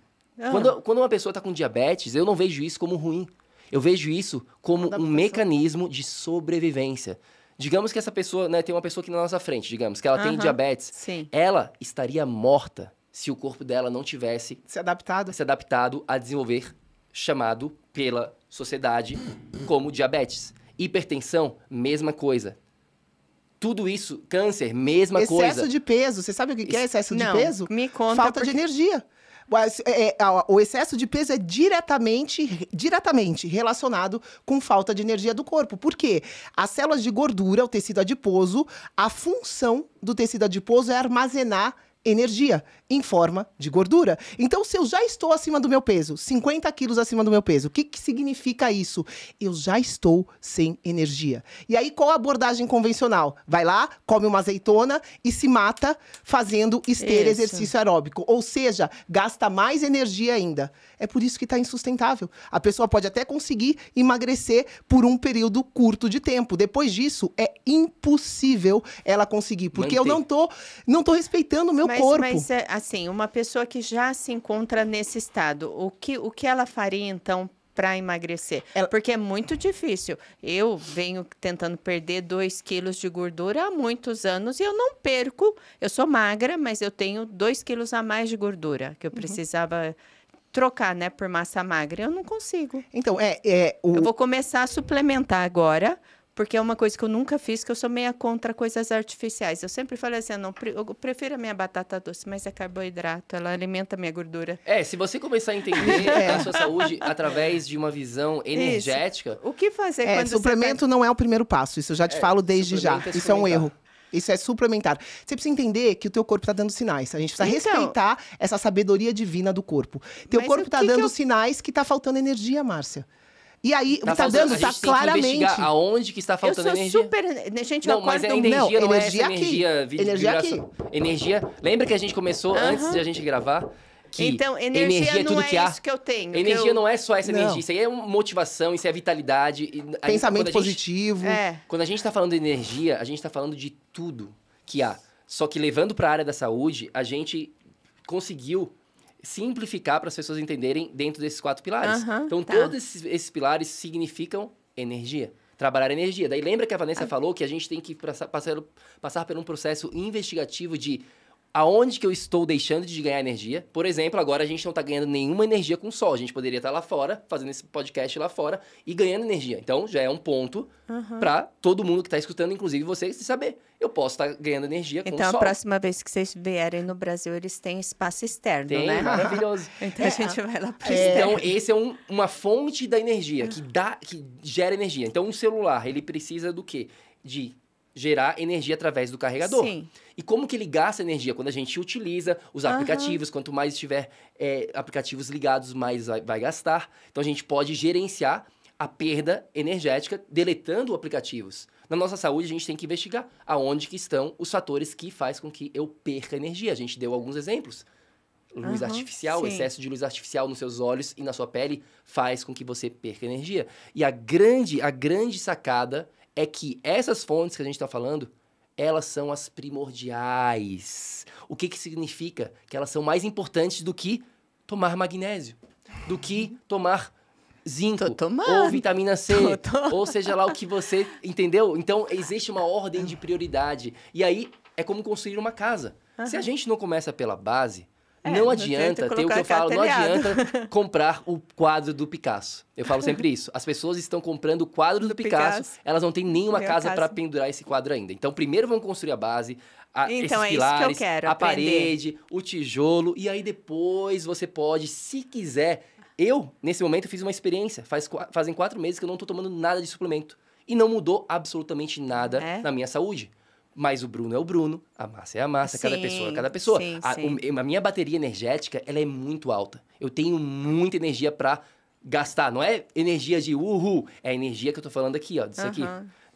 Quando uma pessoa está com diabetes, eu não vejo isso como ruim. Eu vejo isso como um mecanismo de sobrevivência. Digamos que essa pessoa, tem uma pessoa aqui na nossa frente, digamos que ela tem diabetes. Ela estaria morta se o corpo dela não tivesse se adaptado a desenvolver, chamado pela sociedade como diabetes. Hipertensão, mesma coisa. Tudo isso, câncer, mesma coisa. Excesso de peso. Você sabe o que é excesso de peso? Me conta. Falta de energia. O excesso de peso é diretamente relacionado com falta de energia do corpo. Por quê? As células de gordura, o tecido adiposo, a função do tecido adiposo é armazenar energia em forma de gordura. Então, se eu já estou acima do meu peso, 50 quilos acima do meu peso, o que significa isso? Eu já estou sem energia. E aí, qual a abordagem convencional? Vai lá, come uma azeitona e se mata fazendo exercício aeróbico. Ou seja, gasta mais energia ainda. É por isso que está insustentável. A pessoa pode até conseguir emagrecer por um período curto de tempo. Depois disso, é impossível ela conseguir. Porque eu não tô respeitando o meu corpo. Mas, assim, uma pessoa que já se encontra nesse estado, o que ela faria, então, para emagrecer? Porque é muito difícil. Eu venho tentando perder 2 quilos de gordura há muitos anos e eu não perco. Eu sou magra, mas eu tenho 2 quilos a mais de gordura, que eu precisava trocar, por massa magra. Eu não consigo. Então, eu vou começar a suplementar agora, porque é uma coisa que eu nunca fiz, que eu sou meia contra coisas artificiais. Eu sempre falei assim, eu prefiro a minha batata doce, mas é carboidrato, ela alimenta a minha gordura. Se você começar a entender a sua saúde através de uma visão energética... Isso. O que fazer quando suplemento não é o primeiro passo, isso eu já te falo desde já. Isso é um erro. Isso é suplementar. Você precisa entender que o teu corpo está dando sinais. A gente precisa respeitar essa sabedoria divina do corpo. Teu corpo está dando sinais que está faltando energia, Márcia. E aí, tá claramente. Tem que investigar aonde que está faltando energia. Gente, não, mas a energia não é essa energia de vibração. Energia. Lembra que a gente começou antes de a gente gravar? Então, energia não é isso que eu tenho. Energia não é só essa energia. Isso aí é motivação, isso é vitalidade. Pensamento positivo. Quando a gente está falando de energia, a gente está falando de tudo que há. Só que levando para a área da saúde, a gente conseguiu simplificar para as pessoas entenderem dentro desses 4 pilares. Então, todos esses pilares significam energia. Trabalhar energia. Daí, lembra que a Vanessa falou que a gente tem que passar por um processo investigativo de aonde que eu estou deixando de ganhar energia. Por exemplo, agora a gente não está ganhando nenhuma energia com o sol. A gente poderia estar lá fora, fazendo esse podcast lá fora e ganhando energia. Então, já é um ponto para todo mundo que está escutando, inclusive vocês, saber. Eu posso estar ganhando energia com o sol. Então, a próxima vez que vocês vierem no Brasil, eles têm espaço externo, né? Maravilhoso. Então, a gente vai lá para o externo. Então, esse é uma fonte da energia, que gera energia. Então, um celular, ele precisa do quê? De gerar energia através do carregador. Sim. E como que ele gasta energia? Quando a gente utiliza os aplicativos, quanto mais tiver aplicativos ligados, mais vai gastar. Então, a gente pode gerenciar a perda energética deletando aplicativos. Na nossa saúde, a gente tem que investigar aonde que estão os fatores que faz com que eu perca energia. A gente deu alguns exemplos. Luz artificial, sim. excesso de luz artificial nos seus olhos e na sua pele faz com que você perca energia. E a grande sacada é que essas fontes que a gente está falando, elas são as primordiais. O que significa? Que elas são mais importantes do que tomar magnésio, do que tomar zinco, ou vitamina C, ou seja lá o que você... Entendeu? Então, existe uma ordem de prioridade. E aí, é como construir uma casa. Se a gente não começa pela base... não adianta, tem o que eu falo, não adianta comprar o quadro do Picasso. Eu falo sempre isso. As pessoas estão comprando o quadro do Picasso, elas não têm nenhuma casa para pendurar esse quadro ainda. Então, primeiro vão construir a base, então, esses pilares, isso que eu quero, a aprender. parede, o tijolo, e aí depois você pode, se quiser... Eu, nesse momento, fiz uma experiência. Fazem 4 meses que eu não estou tomando nada de suplemento. E não mudou absolutamente nada na minha saúde. Mas o Bruno é o Bruno, a Márcia é a Márcia, cada pessoa é cada pessoa. Sim. A minha bateria energética, ela é muito alta. Eu tenho muita energia para gastar. Não é energia de uhul, é a energia que eu tô falando aqui, ó, disso aqui.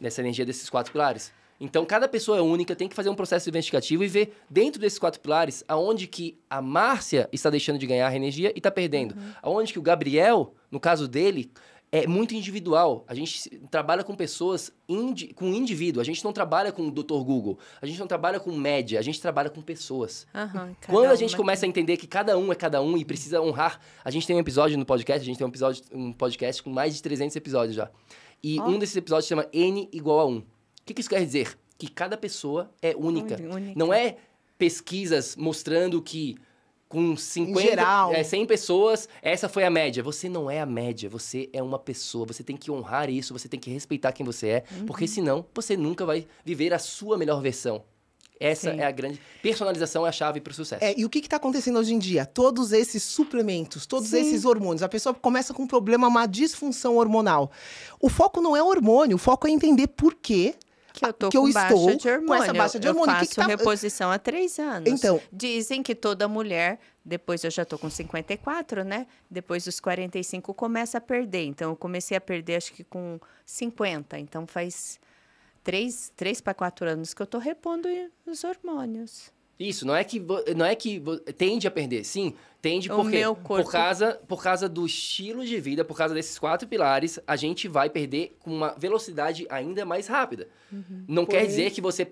Dessa energia desses 4 pilares. Então, cada pessoa é única, tem que fazer um processo investigativo e ver dentro desses 4 pilares aonde que a Márcia está deixando de ganhar energia e está perdendo. Aonde que o Gabriel, no caso dele... é muito individual. A gente trabalha com pessoas, com indivíduo. A gente não trabalha com o Dr. Google. A gente não trabalha com média. A gente trabalha com pessoas. Quando a gente começa a entender que cada um é cada um e precisa honrar... A gente tem um episódio no podcast, a gente tem um podcast com mais de 300 episódios já. E um desses episódios se chama N igual a 1. O que isso quer dizer? Que cada pessoa é única. Não é pesquisas mostrando que... com 100 pessoas, essa foi a média. Você não é a média, você é uma pessoa. Você tem que honrar isso, você tem que respeitar quem você é, porque senão você nunca vai viver a sua melhor versão. Essa é a grande... Personalização é a chave para o sucesso. E o que está acontecendo hoje em dia? Todos esses suplementos, todos esses hormônios. A pessoa começa com um problema, uma disfunção hormonal. O foco não é o hormônio, o foco é entender por quê que eu tô com baixa de hormônio. Com essa baixa de hormônio. Eu faço reposição há 3 anos. Então, dizem que toda mulher, depois eu já tô com 54, né? Depois dos 45 começa a perder. Então, eu comecei a perder acho que com 50. Então, faz 3 para 4 anos que eu tô repondo os hormônios. Isso, não é que tende a perder. Sim, tende porque meu corpo... por causa do estilo de vida, por causa desses 4 pilares, a gente vai perder com uma velocidade ainda mais rápida. Não quer dizer que você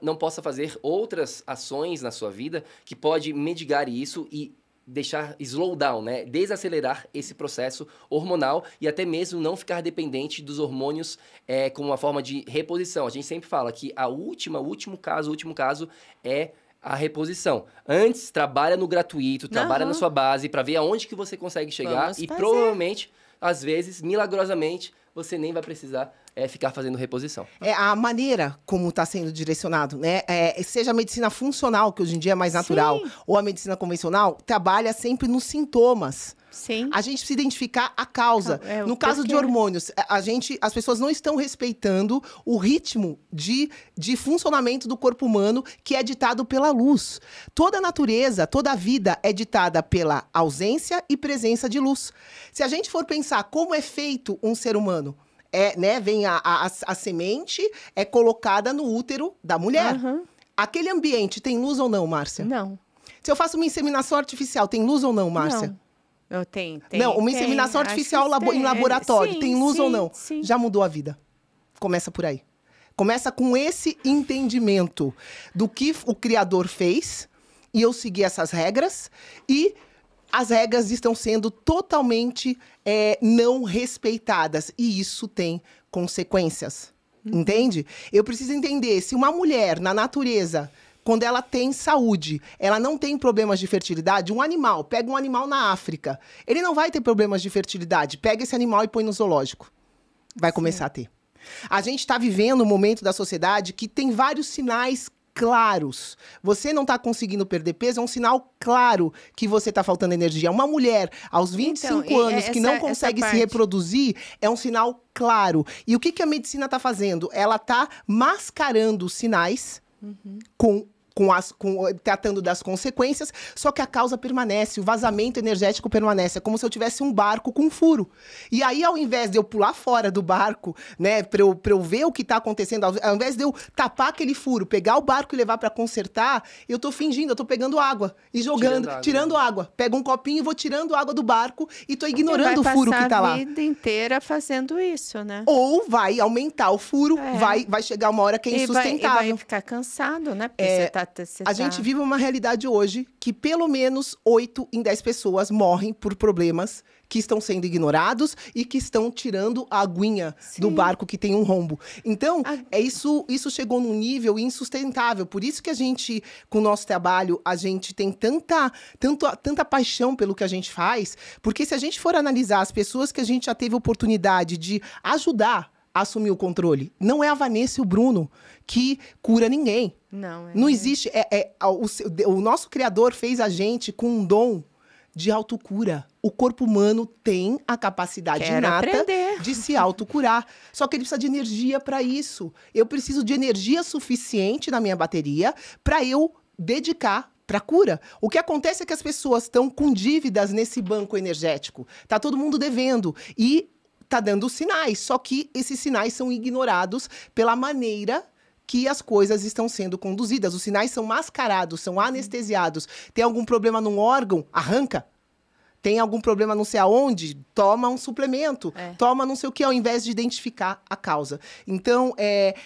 não possa fazer outras ações na sua vida que pode mitigar isso e deixar slow down, né? Desacelerar esse processo hormonal e até mesmo não ficar dependente dos hormônios como uma forma de reposição. A gente sempre fala que o último caso é a reposição. Antes, trabalha no gratuito, trabalha na sua base para ver aonde que você consegue chegar provavelmente, às vezes, milagrosamente, você nem vai precisar ficar fazendo reposição. A maneira como está sendo direcionado, né? Seja a medicina funcional, que hoje em dia é mais natural, ou a medicina convencional, trabalha sempre nos sintomas. Sim. A gente precisa identificar a causa. No caso de hormônios, as pessoas não estão respeitando o ritmo de funcionamento do corpo humano que é ditado pela luz. Toda a natureza, toda a vida é ditada pela ausência e presença de luz. Se a gente for pensar como é feito um ser humano, vem a semente, é colocada no útero da mulher. Aquele ambiente tem luz ou não, Márcia? Não. Se eu faço uma inseminação artificial, tem luz ou não, Márcia? Não. Eu tenho. Não, uma inseminação artificial em laboratório, tem luz ou não? Sim. Já mudou a vida. Começa por aí. Começa com esse entendimento do que o Criador fez, e eu segui essas regras, e as regras estão sendo totalmente não respeitadas. E isso tem consequências. Entende? Eu preciso entender, se uma mulher na natureza, quando ela tem saúde, ela não tem problemas de fertilidade, pega um animal na África, ele não vai ter problemas de fertilidade. Pega esse animal e põe no zoológico. Vai começar a ter. A gente está vivendo um momento da sociedade que tem vários sinais claros. Você não está conseguindo perder peso, é um sinal claro que você está faltando energia. Uma mulher aos 25 anos que não consegue se reproduzir, é um sinal claro. E o que a medicina está fazendo? Ela está mascarando os sinais tratando das consequências, só que a causa permanece, o vazamento energético permanece. É como se eu tivesse um barco com um furo. E aí, ao invés de eu pular fora do barco, né, pra eu ver o que está acontecendo, ao invés de eu tapar aquele furo, pegar o barco e levar para consertar, eu tô fingindo, eu tô pegando água e jogando, tirando água. Pego um copinho e vou tirando água do barco e tô ignorando o furo que tá lá. Vai passar a vida inteira fazendo isso, né? Ou vai aumentar o furo, vai chegar uma hora que é insustentável. E vai ficar cansado, né? Porque você tá a gente vive uma realidade hoje que pelo menos 8 em 10 pessoas morrem por problemas que estão sendo ignorados e que estão tirando a aguinha do barco que tem um rombo. Então, isso chegou num nível insustentável. Por isso que a gente, com o nosso trabalho, a gente tem tanta paixão pelo que a gente faz. Porque se a gente for analisar as pessoas que a gente já teve oportunidade de ajudar a assumir o controle, não é a Vanessa e o Bruno que cura ninguém. Não existe. O nosso Criador fez a gente com um dom de autocura. O corpo humano tem a capacidade inata de se autocurar. Só que ele precisa de energia para isso. Eu preciso de energia suficiente na minha bateria para eu dedicar para cura. O que acontece é que as pessoas estão com dívidas nesse banco energético. Tá todo mundo devendo. E tá dando sinais. Só que esses sinais são ignorados pela maneira que as coisas estão sendo conduzidas. Os sinais são mascarados, são anestesiados. Tem algum problema num órgão? Arranca. Tem algum problema não sei aonde? Toma um suplemento. Toma não sei o que, ao invés de identificar a causa. Então,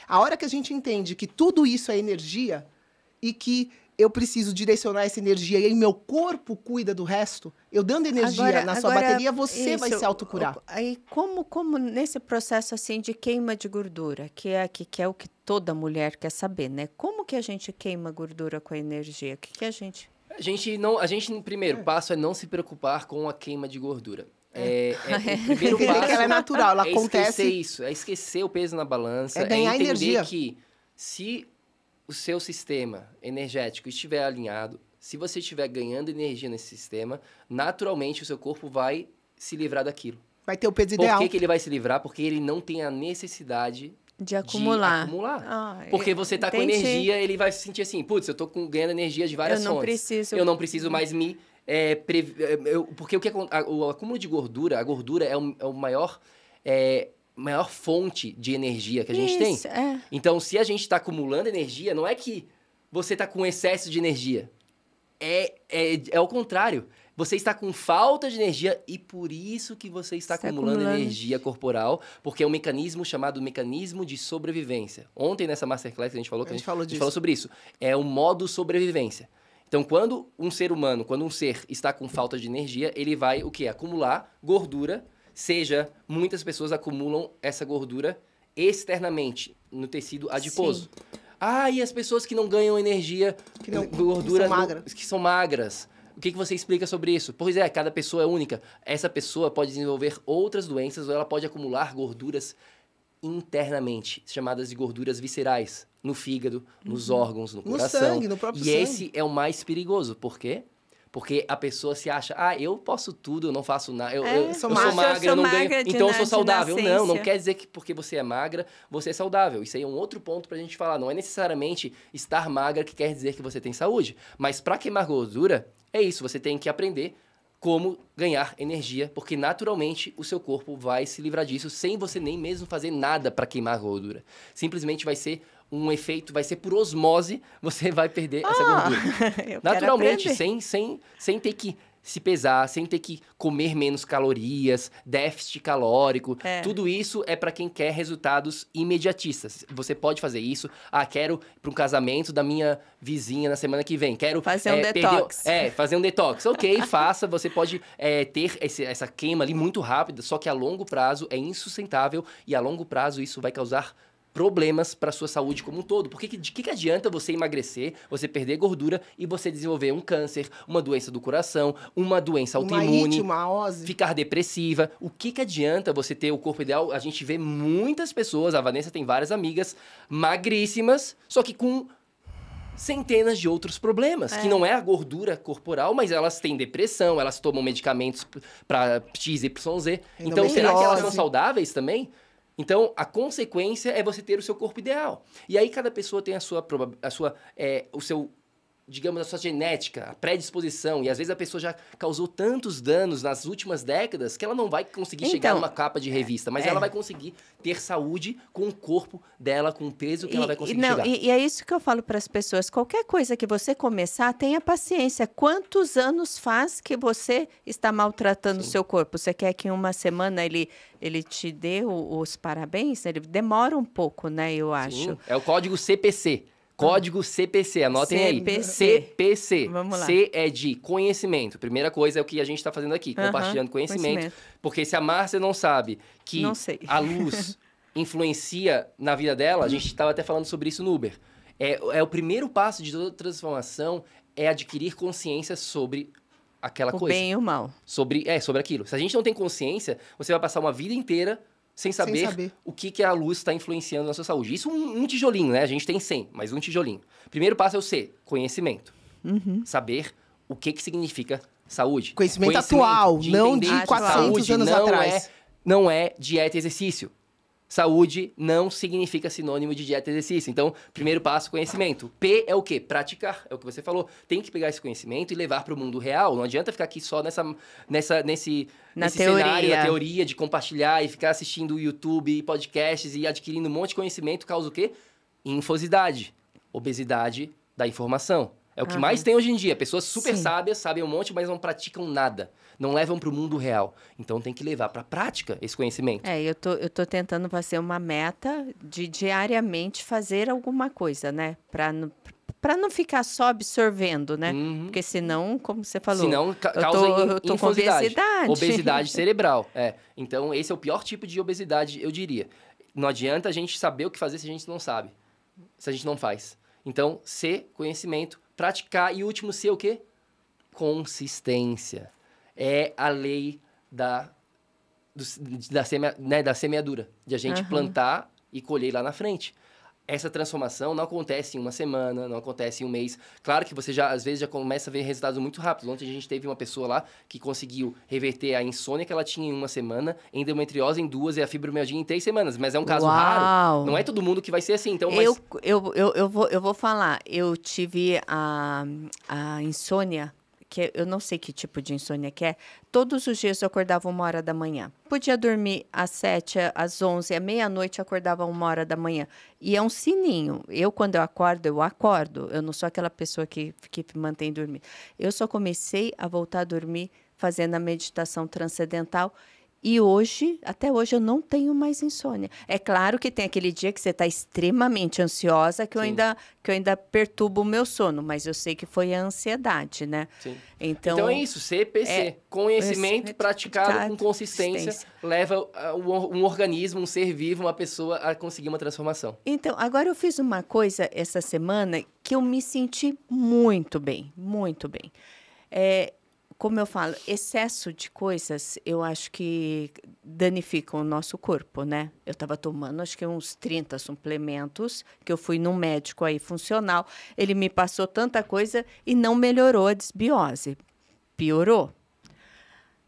a hora que a gente entende que tudo isso é energia e que eu preciso direcionar essa energia e aí meu corpo cuida do resto, eu dando energia na sua bateria, você vai se autocurar. Aí, como nesse processo assim de queima de gordura, que é o que toda mulher quer saber, né? Como que a gente queima gordura com a energia? O que a gente... Primeiro passo é não se preocupar com a queima de gordura. O primeiro passo que ela é natural, ela acontece. Esquecer isso, é esquecer o peso na balança, ganhar entender energia. Que se o seu sistema energético estiver alinhado, se você estiver ganhando energia nesse sistema, naturalmente o seu corpo vai se livrar daquilo. Vai ter o peso ideal. Por que ele vai se livrar? Porque ele não tem a necessidade de acumular. Porque você tá com energia, ele vai se sentir assim, putz, eu tô ganhando energia de várias fontes. Eu não preciso mais me... porque o acúmulo de gordura, a gordura é o maior fonte de energia que a gente tem. Então, se a gente está acumulando energia, não é que você está com excesso de energia. É o contrário. Você está com falta de energia e por isso que você está acumulando energia corporal, porque é um mecanismo chamado mecanismo de sobrevivência. Ontem, nessa Masterclass, a gente falou sobre isso. É o modo sobrevivência. Então, quando um ser está com falta de energia, ele vai o quê? Acumular gordura. Muitas pessoas acumulam essa gordura externamente no tecido adiposo. E as pessoas que não ganham energia, gordura, que são magras. O que você explica sobre isso? Pois cada pessoa é única. Essa pessoa pode desenvolver outras doenças ou ela pode acumular gorduras internamente, chamadas de gorduras viscerais, no fígado, nos órgãos, no coração. No sangue, no próprio sangue. E esse é o mais perigoso. Por quê? Porque a pessoa se acha, eu posso tudo, eu não faço nada, eu sou magra, eu não ganho, então eu sou saudável. Não quer dizer que porque você é magra, você é saudável. Isso aí é um outro ponto pra gente falar. Não é necessariamente estar magra que quer dizer que você tem saúde. Mas pra queimar gordura, é isso, você tem que aprender como ganhar energia, porque naturalmente o seu corpo vai se livrar disso sem você nem mesmo fazer nada pra queimar gordura. Simplesmente vai ser um efeito, vai ser por osmose, você vai perder essa gordura. Naturalmente, sem ter que se pesar, sem ter que comer menos calorias, déficit calórico. Tudo isso é para quem quer resultados imediatistas. Você pode fazer isso. Quero ir para um casamento da minha vizinha na semana que vem. Quero fazer um detox. Fazer um detox. Ok, faça. Você pode ter essa queima ali muito rápida, só que a longo prazo é insustentável e a longo prazo isso vai causar problemas para a sua saúde como um todo. Porque de que adianta você emagrecer, você perder gordura e você desenvolver um câncer, uma doença do coração, uma doença autoimune, uma ose, ficar depressiva? O que adianta você ter o corpo ideal? A gente vê muitas pessoas, a Vanessa tem várias amigas magríssimas, só que com centenas de outros problemas, que não é a gordura corporal, mas elas têm depressão, elas tomam medicamentos para XYZ. Então, será que elas são saudáveis também? Então, a consequência é você ter o seu corpo ideal. E aí, cada pessoa tem a sua digamos, a sua genética, a predisposição. E às vezes a pessoa já causou tantos danos nas últimas décadas que ela não vai conseguir chegar numa capa de revista, mas ela vai conseguir ter saúde com o corpo dela, com o peso que ela vai conseguir chegar. E é isso que eu falo para as pessoas. Qualquer coisa que você começar, tenha paciência. Quantos anos faz que você está maltratando o seu corpo? Você quer que em uma semana ele te dê os parabéns? Ele demora um pouco, né, eu acho. Sim, é o código CPC. Código CPC, anotem CPC. aí. CPC. Vamos lá. C é de conhecimento. Primeira coisa é o que a gente está fazendo aqui, compartilhando conhecimento. Porque se a Márcia não sabe que a luz influencia na vida dela, a gente estava até falando sobre isso no Uber. É o primeiro passo de toda transformação é adquirir consciência sobre aquela coisa. O bem e o mal. Sobre aquilo. Se a gente não tem consciência, você vai passar uma vida inteira sem saber o que a luz está influenciando na sua saúde. Isso um tijolinho, né? A gente tem 100, mas um tijolinho. Primeiro passo é o C, conhecimento. Saber o que significa saúde. Conhecimento atual, não de 400 anos atrás. Não é dieta e exercício. Saúde não significa sinônimo de dieta e exercício. Então, primeiro passo, conhecimento. P é o quê? Praticar. É o que você falou. Tem que pegar esse conhecimento e levar para o mundo real. Não adianta ficar aqui só nesse cenário da teoria de compartilhar e ficar assistindo YouTube, podcasts e adquirindo um monte de conhecimento. Causa o quê? Infosidade. Obesidade da informação. É o que mais tem hoje em dia. Pessoas super sábias, sabem um monte, mas não praticam nada. Não levam para o mundo real. Então, tem que levar para a prática esse conhecimento. Eu tô tentando fazer uma meta de diariamente fazer alguma coisa, né? Para não ficar só absorvendo, né? Porque senão, como você falou... Senão, causa eu tô com obesidade. Obesidade cerebral. Então, esse é o pior tipo de obesidade, eu diria. Não adianta a gente saber o que fazer se a gente não sabe. Se a gente não faz. Então, C, conhecimento, praticar. E o último C é o quê? Consistência. É a lei da semeadura. De a gente plantar e colher lá na frente. Essa transformação não acontece em uma semana, não acontece em um mês. Claro que você às vezes já começa a ver resultados muito rápidos. Ontem a gente teve uma pessoa lá que conseguiu reverter a insônia que ela tinha em uma semana, endometriose em 2 e a fibromialgia em 3 semanas. Mas é um caso raro. Não é todo mundo que vai ser assim. Então, eu vou falar. Eu tive a insônia, que eu não sei que tipo de insônia que é. Todos os dias eu acordava 1h da manhã. Podia dormir às 7, às 11, à meia-noite eu acordava 1h da manhã. E é um sininho. Quando eu acordo. Eu não sou aquela pessoa que me mantém dormir. Eu só comecei a voltar a dormir fazendo a meditação transcendental. E até hoje, eu não tenho mais insônia. É claro que tem aquele dia que você está extremamente ansiosa, que eu ainda perturbo o meu sono, mas eu sei que foi a ansiedade, né? Sim. Então é isso, CPC. Conhecimento praticado com consistência leva um organismo, um ser vivo, uma pessoa a conseguir uma transformação. Então, agora eu fiz uma coisa essa semana que eu me senti muito bem, muito bem. Como eu falo, excesso de coisas, eu acho que danificam o nosso corpo, né? Eu estava tomando, acho que uns 30 suplementos, que eu fui num médico aí funcional. Ele me passou tanta coisa e não melhorou a desbiose. Piorou.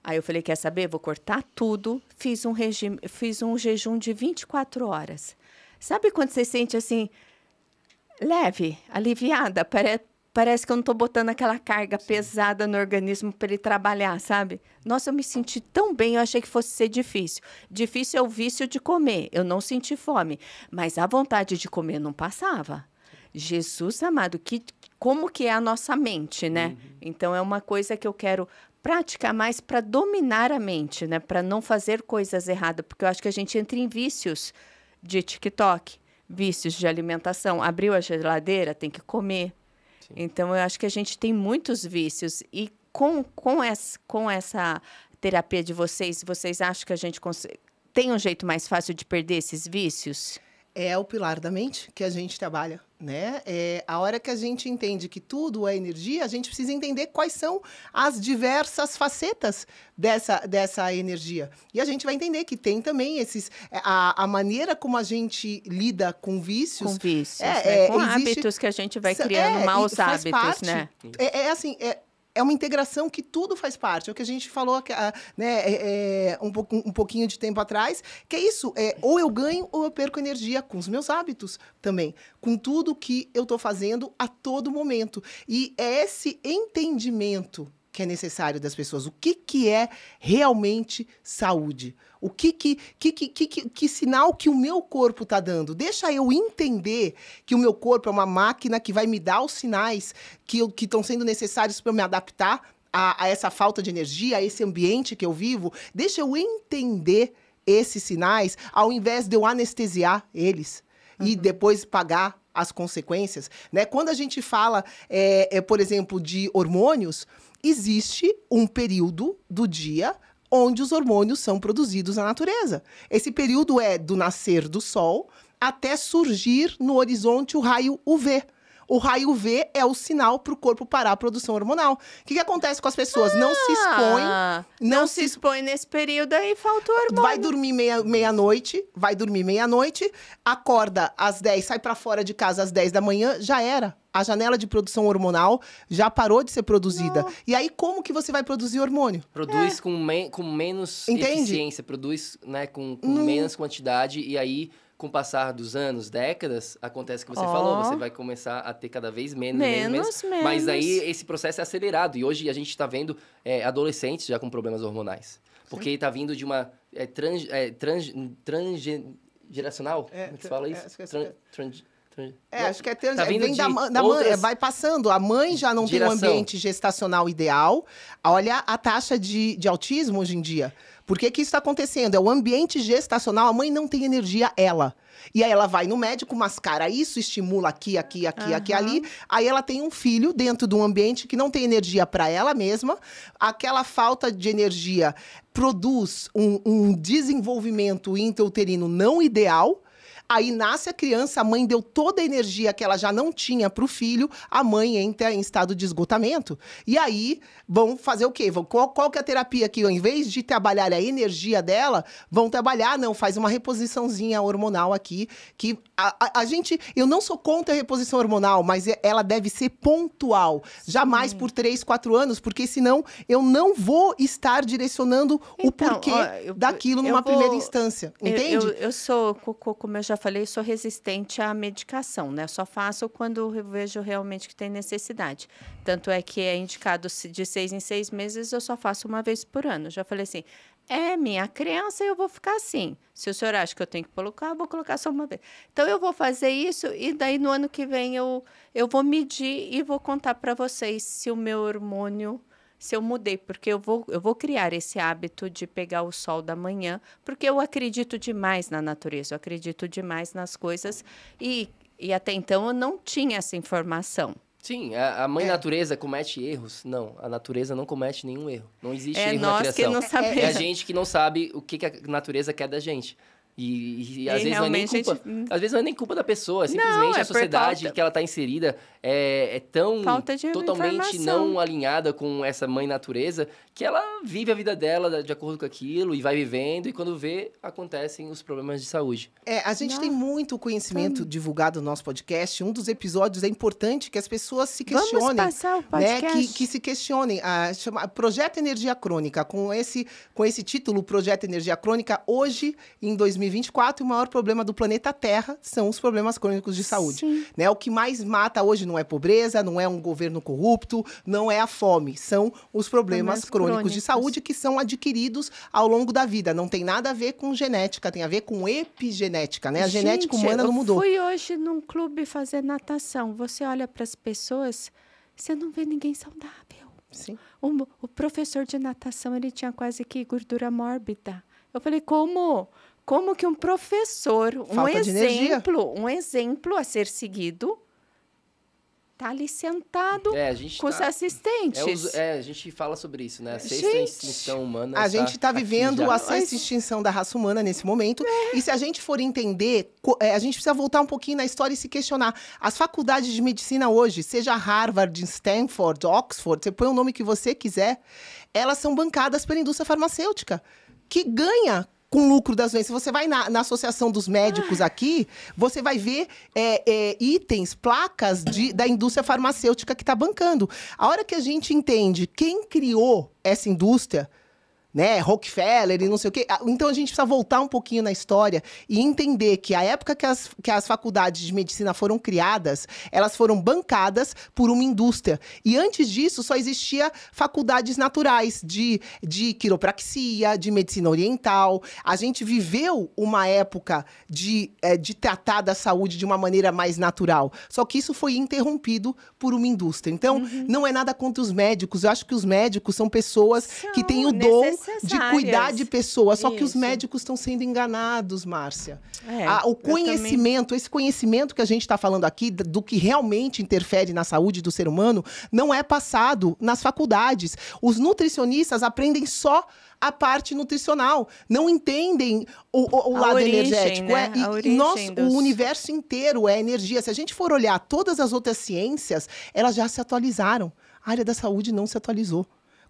Aí eu falei, quer saber? Vou cortar tudo. Fiz um jejum de 24 horas. Sabe quando você sente assim, leve, aliviada, Parece que eu não estou botando aquela carga pesada no organismo para ele trabalhar, sabe? Nossa, eu me senti tão bem, eu achei que fosse ser difícil. Difícil é o vício de comer, eu não senti fome. Mas a vontade de comer não passava. Jesus amado, como que é a nossa mente, né? Então, é uma coisa que eu quero praticar mais para dominar a mente, né? Para não fazer coisas erradas, porque eu acho que a gente entra em vícios de TikTok, vícios de alimentação. Abriu a geladeira, tem que comer. Então, eu acho que a gente tem muitos vícios. E com essa terapia de vocês acham que a gente tem um jeito mais fácil de perder esses vícios? É o pilar da mente que a gente trabalha, né? A hora que a gente entende que tudo é energia, a gente precisa entender quais são as diversas facetas dessa energia. E a gente vai entender que tem também a maneira como a gente lida com vícios. Com vícios, né? Com existe, hábitos que a gente vai criando, maus hábitos, parte, né? Assim, é uma integração que tudo faz parte. É o que a gente falou né, um pouquinho de tempo atrás, que é isso. Ou eu ganho ou eu perco energia com os meus hábitos também. Com tudo que eu estou fazendo a todo momento. E é esse entendimento que é necessário das pessoas. O que é realmente saúde? Que sinal que o meu corpo está dando? Deixa eu entender que o meu corpo é uma máquina que vai me dar os sinais que estão sendo necessários para eu me adaptar a essa falta de energia, a esse ambiente que eu vivo. Deixa eu entender esses sinais, ao invés de eu anestesiar eles e depois pagar as consequências, né? Quando a gente fala, por exemplo, de hormônios, existe um período do dia onde os hormônios são produzidos na natureza. Esse período é do nascer do sol até surgir no horizonte o raio UV. O raio UV é o sinal para o corpo parar a produção hormonal. O que acontece com as pessoas? Não se expõem. Não se expõe nesse período aí, falta o hormônio. Vai dormir meia-noite, acorda às 10, sai para fora de casa às 10 da manhã, já era. A janela de produção hormonal já parou de ser produzida. Não. E aí, como que você vai produzir hormônio? Produz com menos eficiência, produz, né, com menos quantidade, e aí, com o passar dos anos, décadas, acontece o que você falou, você vai começar a ter cada vez menos. Mas aí, esse processo é acelerado. E hoje, a gente está vendo adolescentes já com problemas hormonais. Porque está vindo de uma transgeracional? Como que se fala isso? Acho que tá vem da mãe, vai passando. A mãe já não tem um ambiente gestacional ideal. Olha a taxa de autismo hoje em dia. Por que isso está acontecendo? É o ambiente gestacional, a mãe não tem energia, ela. E aí ela vai no médico, mascara isso, estimula aqui, ali. Aí ela tem um filho dentro de um ambiente que não tem energia para ela mesma. Aquela falta de energia produz um desenvolvimento intrauterino não ideal. Aí nasce a criança, a mãe deu toda a energia que ela já não tinha para o filho, a mãe entra em estado de esgotamento. E aí, vão fazer o quê? Qual que é a terapia aqui? Ao invés de trabalhar a energia dela, vão trabalhar, faz uma reposiçãozinha hormonal aqui, que a gente... Eu não sou contra a reposição hormonal, mas ela deve ser pontual. Jamais por 3, 4 anos, porque senão eu não vou estar direcionando o porquê daquilo numa primeira instância. Entende? Eu sou, como eu já falei, sou resistente à medicação, né? Só faço quando eu vejo realmente que tem necessidade. Tanto é que é indicado de 6 em 6 meses, eu só faço uma vez por ano. Já falei assim, minha crença, eu vou ficar assim. Se o senhor acha que eu tenho que colocar, eu vou colocar só uma vez. Então, eu vou fazer isso e daí no ano que vem eu vou medir e vou contar para vocês se o meu hormônio... Se eu mudei, porque eu vou criar esse hábito de pegar o sol da manhã, porque eu acredito demais na natureza, eu acredito demais nas coisas, e até então eu não tinha essa informação. Sim, a mãe natureza comete erros? Não, a natureza não comete nenhum erro. Não existe erro na criação. Que não sabemos. É a gente que não sabe o que a natureza quer da gente. E às vezes não é nem culpa. Às vezes não é nem culpa da pessoa, simplesmente a sociedade que ela está inserida é tão totalmente não alinhada com essa mãe natureza que ela vive a vida dela de acordo com aquilo e vai vivendo, e quando vê, acontecem os problemas de saúde. A gente tem muito conhecimento divulgado no nosso podcast. Um dos episódios é importante que as pessoas se questionem. Vamos passar o podcast. Né? Que se questionem. Chama Projeto Energia Crônica. Com esse título, Projeto Energia Crônica, hoje, em 2024, o maior problema do planeta Terra são os problemas crônicos de saúde. Né? O que mais mata hoje não é pobreza, não é um governo corrupto, não é a fome. São os problemas crônicos de saúde que são adquiridos ao longo da vida. Não tem nada a ver com genética, tem a ver com epigenética, né? A genética humana não mudou. Eu fui hoje num clube fazer natação. Você olha para as pessoas, você não vê ninguém saudável. Sim. O professor de natação, ele tinha quase que gordura mórbida. Eu falei, como que um professor, um exemplo a ser seguido, tá ali sentado A gente com os assistentes. a gente fala sobre isso, né? A sexta Gente, extinção humana. A gente está vivendo a sexta Mas- extinção da raça humana nesse momento. E se a gente for entender, a gente precisa voltar um pouquinho na história e se questionar. As faculdades de medicina hoje, seja Harvard, Stanford, Oxford, você põe o nome que você quiser, elas são bancadas pela indústria farmacêutica, que ganha com lucro das doenças. Você vai na Associação dos Médicos aqui, você vai ver itens, placas da indústria farmacêutica que está bancando. A hora que a gente entende quem criou essa indústria, né, Rockefeller e não sei o quê. Então, a gente precisa voltar um pouquinho na história e entender que a época que as faculdades de medicina foram criadas, elas foram bancadas por uma indústria. E antes disso, só existia faculdades naturais de quiropraxia, de medicina oriental. A gente viveu uma época de tratar da saúde de uma maneira mais natural. Só que isso foi interrompido por uma indústria. Então, não é nada contra os médicos. Eu acho que os médicos são pessoas que têm o dom de cuidar de pessoas. Só que os Isso. médicos estão sendo enganados, Márcia. O eu conhecimento, esse conhecimento que a gente está falando aqui, do que realmente interfere na saúde do ser humano, não é passado nas faculdades. Os nutricionistas aprendem só a parte nutricional. Não entendem o lado origem, energético. né? A origem O universo inteiro é energia. Se a gente for olhar todas as outras ciências, elas já se atualizaram. A área da saúde não se atualizou.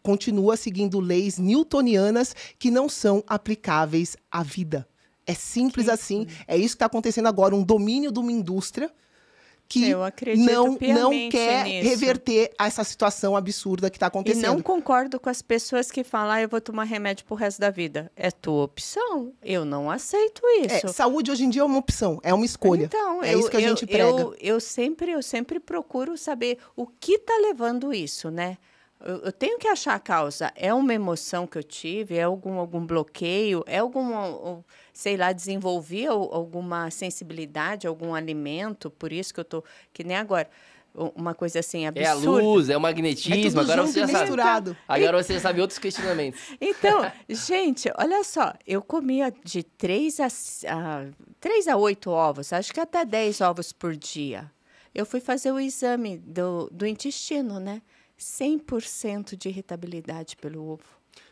Continua seguindo leis newtonianas que não são aplicáveis à vida. É simples assim. É isso que está acontecendo agora. Um domínio de uma indústria que Eu acredito não piamente quer nisso. reverter essa situação absurda que está E acontecendo. não concordo com as pessoas que falam, eu vou tomar remédio pro resto da vida. É tua opção. Eu não aceito isso. Saúde hoje em dia é uma opção, é uma escolha. Então, é isso que a gente prega. Eu sempre procuro saber o que está levando isso, né? Eu tenho que achar a causa. É uma emoção que eu tive? É algum bloqueio? É sei lá, desenvolvi alguma sensibilidade, algum alimento? Por isso que eu tô... Que nem agora. Uma coisa assim, absurda. É a luz, é o magnetismo, tudo agora junto você já e sabe. misturado. Agora você já sabe outros questionamentos. Então, gente, olha só. Eu comia de 3 a 8 ovos. Acho que até 10 ovos por dia. Eu fui fazer o exame do intestino, né? 100% de irritabilidade pelo ovo.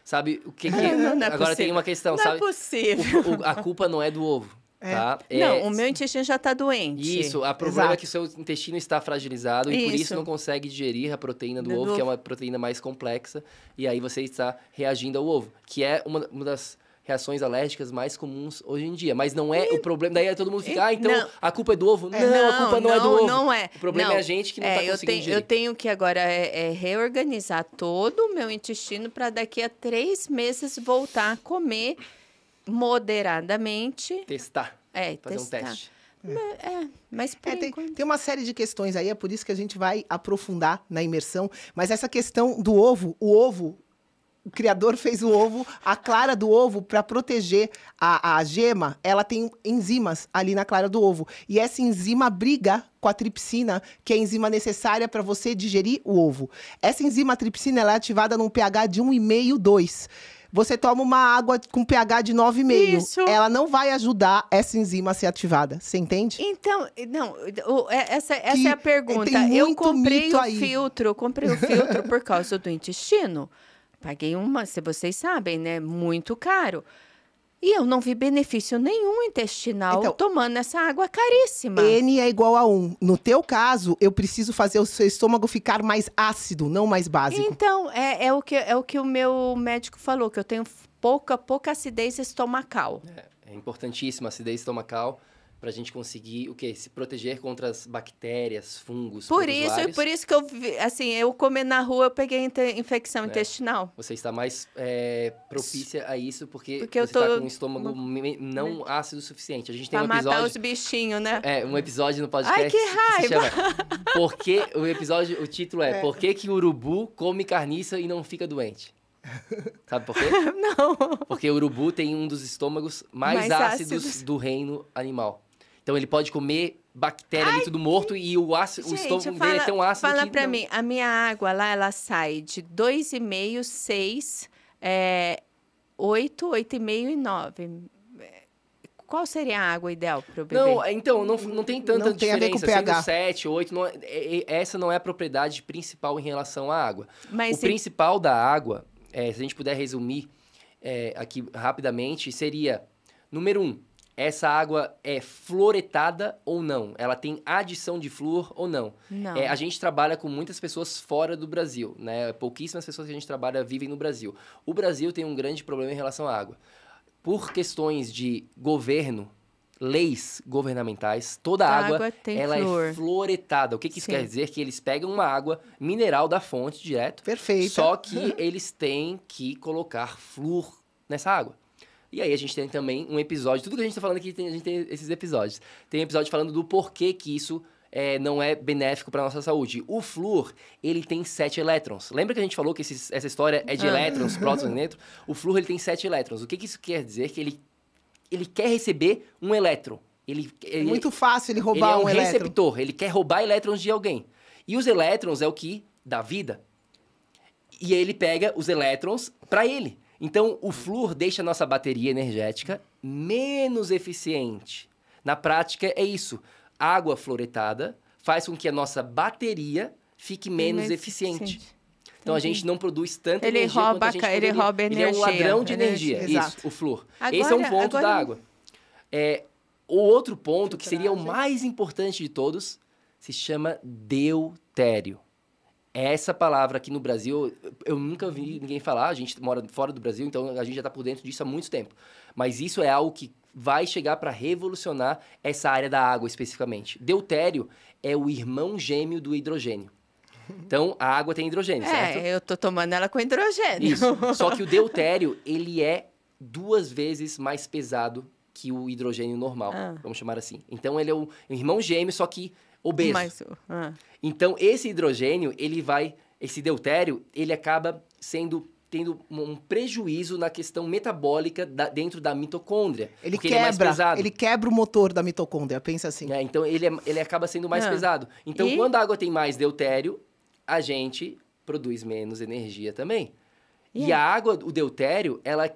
Sabe o que Não é agora possível. tem uma questão, Não sabe? é possível. A culpa não é do ovo, tá? Não, o meu intestino já está doente. Isso, o problema é Exato. que o seu intestino está fragilizado e por isso Isso. não consegue digerir a proteína do Do ovo, que é ovo. uma proteína mais complexa, e aí você está reagindo ao ovo, que é uma das reações alérgicas mais comuns hoje em dia. Mas não é o problema. Daí todo mundo fica, então não. a culpa é do ovo. Não, a culpa não é do ovo. Não é. O problema Não. é a gente que não está conseguindo digerir. Eu tenho que agora reorganizar todo o meu intestino para daqui a 3 meses voltar a comer moderadamente. Testar. Fazer Testar. um teste. Mas por Tem, enquanto... tem uma série de questões aí, é por isso que a gente vai aprofundar na imersão. Mas essa questão do ovo, o criador fez o ovo, a clara do ovo, para proteger a gema, ela tem enzimas ali na clara do ovo. E essa enzima briga com a tripsina, que é a enzima necessária para você digerir o ovo. Essa enzima tripsina ela é ativada num pH de 1,5, 2. Você toma uma água com pH de 9,5. Isso. Ela não vai ajudar essa enzima a ser ativada. Você entende? Então, não, essa Que é a pergunta. tem Eu muito comprei mito o aí. filtro, por causa do intestino. Paguei se vocês sabem, né? Muito caro. E eu não vi benefício nenhum intestinal Então, tomando essa água caríssima. N é igual a 1. No teu caso, eu preciso fazer o seu estômago ficar mais ácido, não mais básico. Então, é o que o meu médico falou, que eu tenho pouca acidez estomacal. É importantíssima a acidez estomacal para a gente conseguir o quê? Se proteger contra as bactérias, fungos, Por protozoários. isso que eu comer na rua, eu peguei infecção intestinal. Você está mais propícia a isso porque eu você está tô... com um estômago não ácido o suficiente. A gente tem Pra um matar episódio... os bichinhos, né? um episódio no podcast Ai, que raiva! se chama o título é Por que o urubu come carniça e não fica doente? Sabe por quê? Não. Porque o urubu tem um dos estômagos mais ácidos do reino animal. Então ele pode comer bactéria ali tudo morto e o estômago dele é tão ácido fala que pra não... mim, a minha água lá, ela sai de 2,5, 6, 8, 8,5 e 9. Qual seria a água ideal para o bebê? Não, então, não tem tanta Não tem a ver com diferença. pH. Sendo 7, 8, essa não é a propriedade principal em relação à água. Mas O principal da água, se a gente puder resumir aqui rapidamente, seria, número 1, essa água é fluoretada ou não? Ela tem adição de flúor ou não? Não. A gente trabalha com muitas pessoas fora do Brasil, né? Pouquíssimas pessoas que a gente trabalha vivem no Brasil. O Brasil tem um grande problema em relação à água. Por questões de governo, leis governamentais, toda a água tem ela flúor. é fluoretada. O que isso Sim. quer dizer? Que eles pegam uma água mineral da fonte direto, Perfeito. só que eles têm que colocar flúor nessa água. E aí a gente tem também um episódio, tudo que a gente tá falando aqui, a gente tem esses episódios. Tem um episódio falando do porquê que isso não é benéfico para nossa saúde. O flúor, ele tem 7 elétrons. Lembra que a gente falou que essa história é de elétrons, prótons e nêutrons? O flúor, ele tem 7 elétrons. O que isso quer dizer? Que ele quer receber um elétron. É muito fácil ele Ele roubar é um elétron. receptor, ele quer roubar elétrons de alguém. E os elétrons é o que dá vida. E ele pega os elétrons para ele. Então, o flúor deixa a nossa bateria energética menos eficiente. Na prática, é isso. Água fluoretada faz com que a nossa bateria fique menos eficiente. Então, a gente não produz tanta Ele energia quanto a gente ele poderia. rouba energia. Ele é um ladrão de energia. Exato. Isso, o flúor. Agora- Esse é um ponto agora- da água. O outro ponto, que seria o Filtragem. mais importante de todos, se chama deutério. Essa palavra aqui no Brasil, eu nunca vi ninguém falar, a gente mora fora do Brasil, então a gente já está por dentro disso há muito tempo. Mas isso é algo que vai chegar para revolucionar essa área da água especificamente. Deutério é o irmão gêmeo do hidrogênio. Então, a água tem hidrogênio, certo? Eu tô tomando ela com hidrogênio. Isso. Só que o deutério, ele é 2 vezes mais pesado que o hidrogênio normal, vamos chamar assim. Então, ele é o irmão gêmeo, só que obeso. Então, esse hidrogênio, esse deutério, ele acaba tendo um prejuízo na questão metabólica dentro da mitocôndria. Ele porque ele é mais pesado. Ele quebra o motor da mitocôndria, pensa assim. Então, ele acaba sendo mais pesado. Então, E? quando a água tem mais deutério, a gente produz menos energia também. E a água, o deutério, ela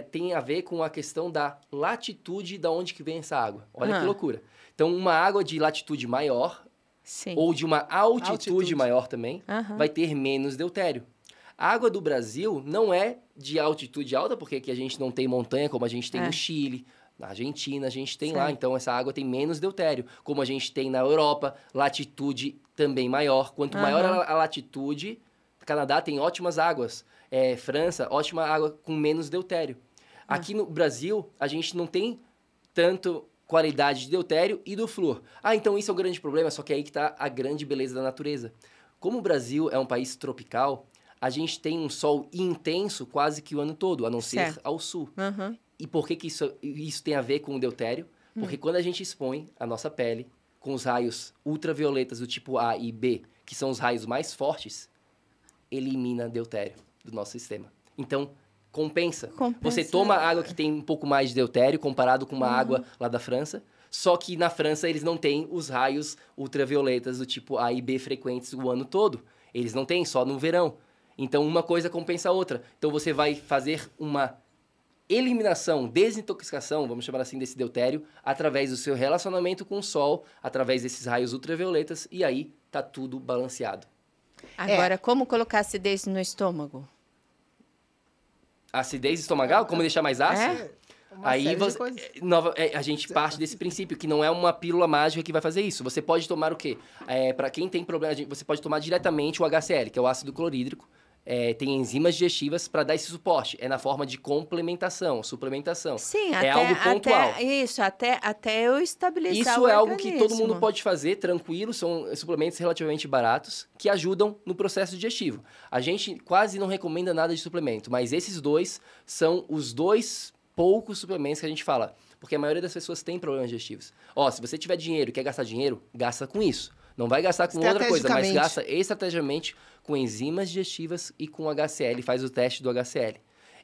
tem a ver com a questão da latitude da onde que vem essa água. Olha que loucura. Então, uma água de latitude maior, Sim. ou de uma altitude maior também, Aham. vai ter menos deutério. A água do Brasil não é de altitude alta, porque aqui a gente não tem montanha, como a gente tem no Chile, na Argentina, a gente tem lá. Então, essa água tem menos deutério. Como a gente tem na Europa, latitude também maior. Quanto maior a latitude, Canadá tem ótimas águas. França, ótima água com menos deutério. Aqui no Brasil, a gente não tem tanto qualidade de deutério e do flúor. Então isso é um grande problema, só que aí que está a grande beleza da natureza. Como o Brasil é um país tropical, a gente tem um sol intenso quase que o ano todo, a não ser ao sul. E por que isso tem a ver com o deutério? Porque quando a gente expõe a nossa pele com os raios ultravioletas do tipo A e B, que são os raios mais fortes, elimina deutério do nosso sistema. Então, compensa. Você toma água que tem um pouco mais de deutério comparado com uma água lá da França, só que na França eles não têm os raios ultravioletas do tipo A e B frequentes o ano todo. Eles não têm, só no verão. Então, uma coisa compensa a outra. Então, você vai fazer uma eliminação, desintoxicação, vamos chamar assim, desse deutério, através do seu relacionamento com o sol, através desses raios ultravioletas, e aí tá tudo balanceado. Agora, como colocar acidez no estômago? Acidez estomacal? Como deixar mais ácido? Aí a gente parte desse princípio, que não é uma pílula mágica que vai fazer isso. Você pode tomar o quê? Para quem tem problema, você pode tomar diretamente o HCl, que é o ácido clorídrico. Tem enzimas digestivas para dar esse suporte. É na forma de complementação, suplementação. Sim, é algo pontual. Até eu estabilizar Isso o é algo organismo. que todo mundo pode fazer, tranquilo. São suplementos relativamente baratos que ajudam no processo digestivo. A gente quase não recomenda nada de suplemento, mas esses dois são os 2 poucos suplementos que a gente fala. Porque a maioria das pessoas tem problemas digestivos. Se você tiver dinheiro e quer gastar dinheiro, gasta com isso. Não vai gastar com outra coisa, mas gasta estrategicamente com enzimas digestivas e com HCl, faz o teste do HCl.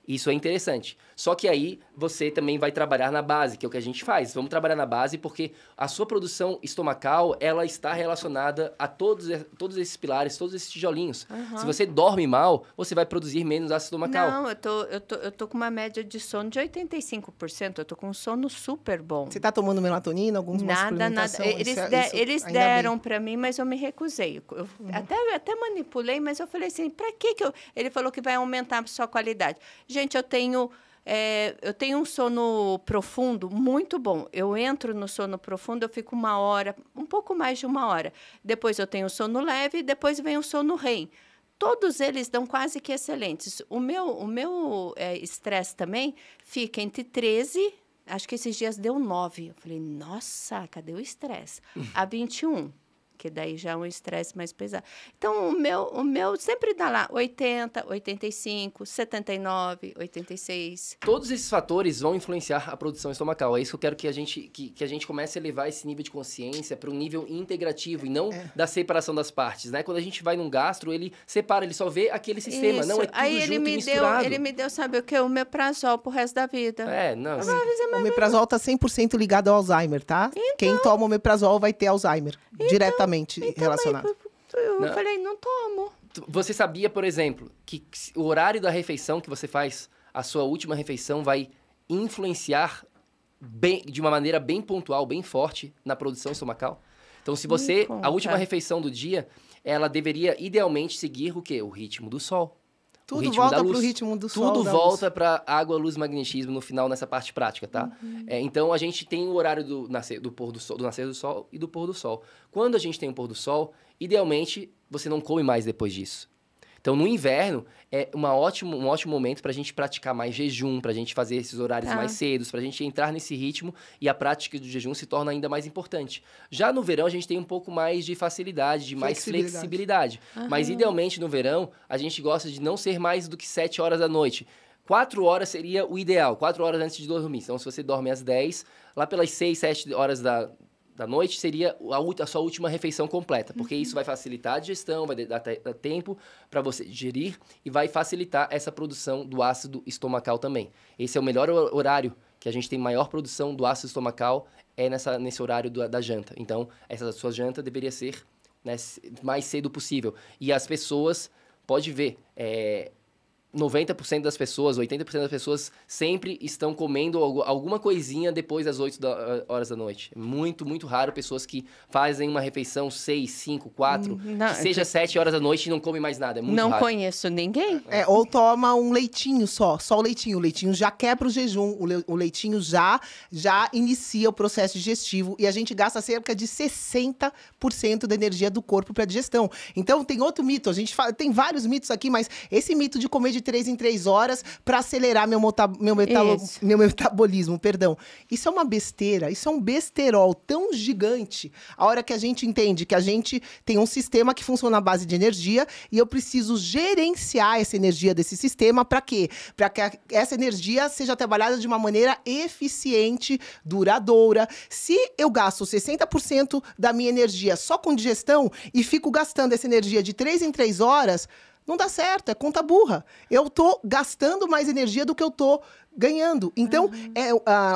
Isso é interessante. Só que aí você também vai trabalhar na base, que é o que a gente faz. Vamos trabalhar na base porque a sua produção estomacal, ela está relacionada a todos esses pilares, todos esses tijolinhos. Se você dorme mal, você vai produzir menos ácido estomacal. Não, eu tô com uma média de sono de 85%. Eu tô com um sono super bom. Você está tomando melatonina, Nada. Eles deram para mim, mas eu me recusei. Eu até manipulei, mas eu falei assim, para que eu... Ele falou que vai aumentar a sua qualidade. Gente, eu tenho um sono profundo muito bom. Eu entro no sono profundo, eu fico 1 hora, um pouco mais de 1 hora. Depois eu tenho o sono leve e depois vem o sono REM. Todos eles dão quase que excelentes. O meu estresse também fica entre 13, acho que esses dias deu 9. Eu falei, nossa, cadê o estresse? A 21. Que daí já é um estresse mais pesado. Então, o meu sempre dá lá 80, 85, 79, 86. Todos esses fatores vão influenciar a produção estomacal. É isso que eu quero que a gente comece a levar esse nível de consciência para um nível integrativo e não da separação das partes, né? Quando a gente vai num gastro, ele separa, ele só vê aquele sistema. Isso. Não, é tudo aí junto e misturado. Ele me deu, sabe o quê? O omeprazol pro resto da vida. O omeprazol tá 100% ligado ao Alzheimer, tá? Então, quem toma omeprazol vai ter Alzheimer. Diretamente relacionado. Eu falei, não tomo. Você sabia, por exemplo, que o horário da refeição que você faz, a sua última refeição, vai influenciar de uma maneira bem pontual, bem forte, na produção estomacal? Então, se você... A última refeição do dia, ela deveria, idealmente, seguir o quê? O ritmo do sol. Tudo volta pro ritmo do sol. Tudo volta para água, luz, magnetismo no final, nessa parte prática, tá? Então, a gente tem o horário do nascer do sol e do pôr do sol. Quando a gente tem o pôr do sol, idealmente, você não come mais depois disso. Então, no inverno, é um ótimo momento para a gente praticar mais jejum, para a gente fazer esses horários mais cedos, para a gente entrar nesse ritmo e a prática do jejum se torna ainda mais importante. Já no verão, a gente tem um pouco mais de facilidade, de mais flexibilidade. Mas, idealmente, no verão, a gente gosta de não ser mais do que 7 horas da noite. 4 horas seria o ideal, 4 horas antes de dormir. Então, se você dorme às 10, lá pelas 6, 7 horas da noite seria a sua última refeição completa, porque isso vai facilitar a digestão, vai dar tempo para você digerir e vai facilitar essa produção do ácido estomacal também. Esse é o melhor horário que a gente tem maior produção do ácido estomacal, nesse horário da janta. Então, essa sua janta deveria ser, né, mais cedo possível. E as pessoas, pode ver, 90% das pessoas, 80% das pessoas sempre estão comendo alguma coisinha depois das 8 horas da noite. É muito, muito raro pessoas que fazem uma refeição 6, 5, 4, que seja 7 horas da noite e não comem mais nada. É muito raro. Não conheço ninguém. Ou toma um leitinho só o leitinho. O leitinho já quebra o jejum, o leitinho já inicia o processo digestivo e a gente gasta cerca de 60% da energia do corpo para digestão. Então, tem outro mito, tem vários mitos aqui, mas esse mito de comer de 3 em 3 horas para acelerar meu metabolismo, perdão. Isso é uma besteira, isso é um besterol tão gigante. A hora que a gente entende que a gente tem um sistema que funciona à base de energia e eu preciso gerenciar essa energia desse sistema para quê? Para que essa energia seja trabalhada de uma maneira eficiente, duradoura. Se eu gasto 60% da minha energia só com digestão e fico gastando essa energia de 3 em 3 horas, não dá certo, é conta burra. Eu tô gastando mais energia do que eu tô ganhando. Então,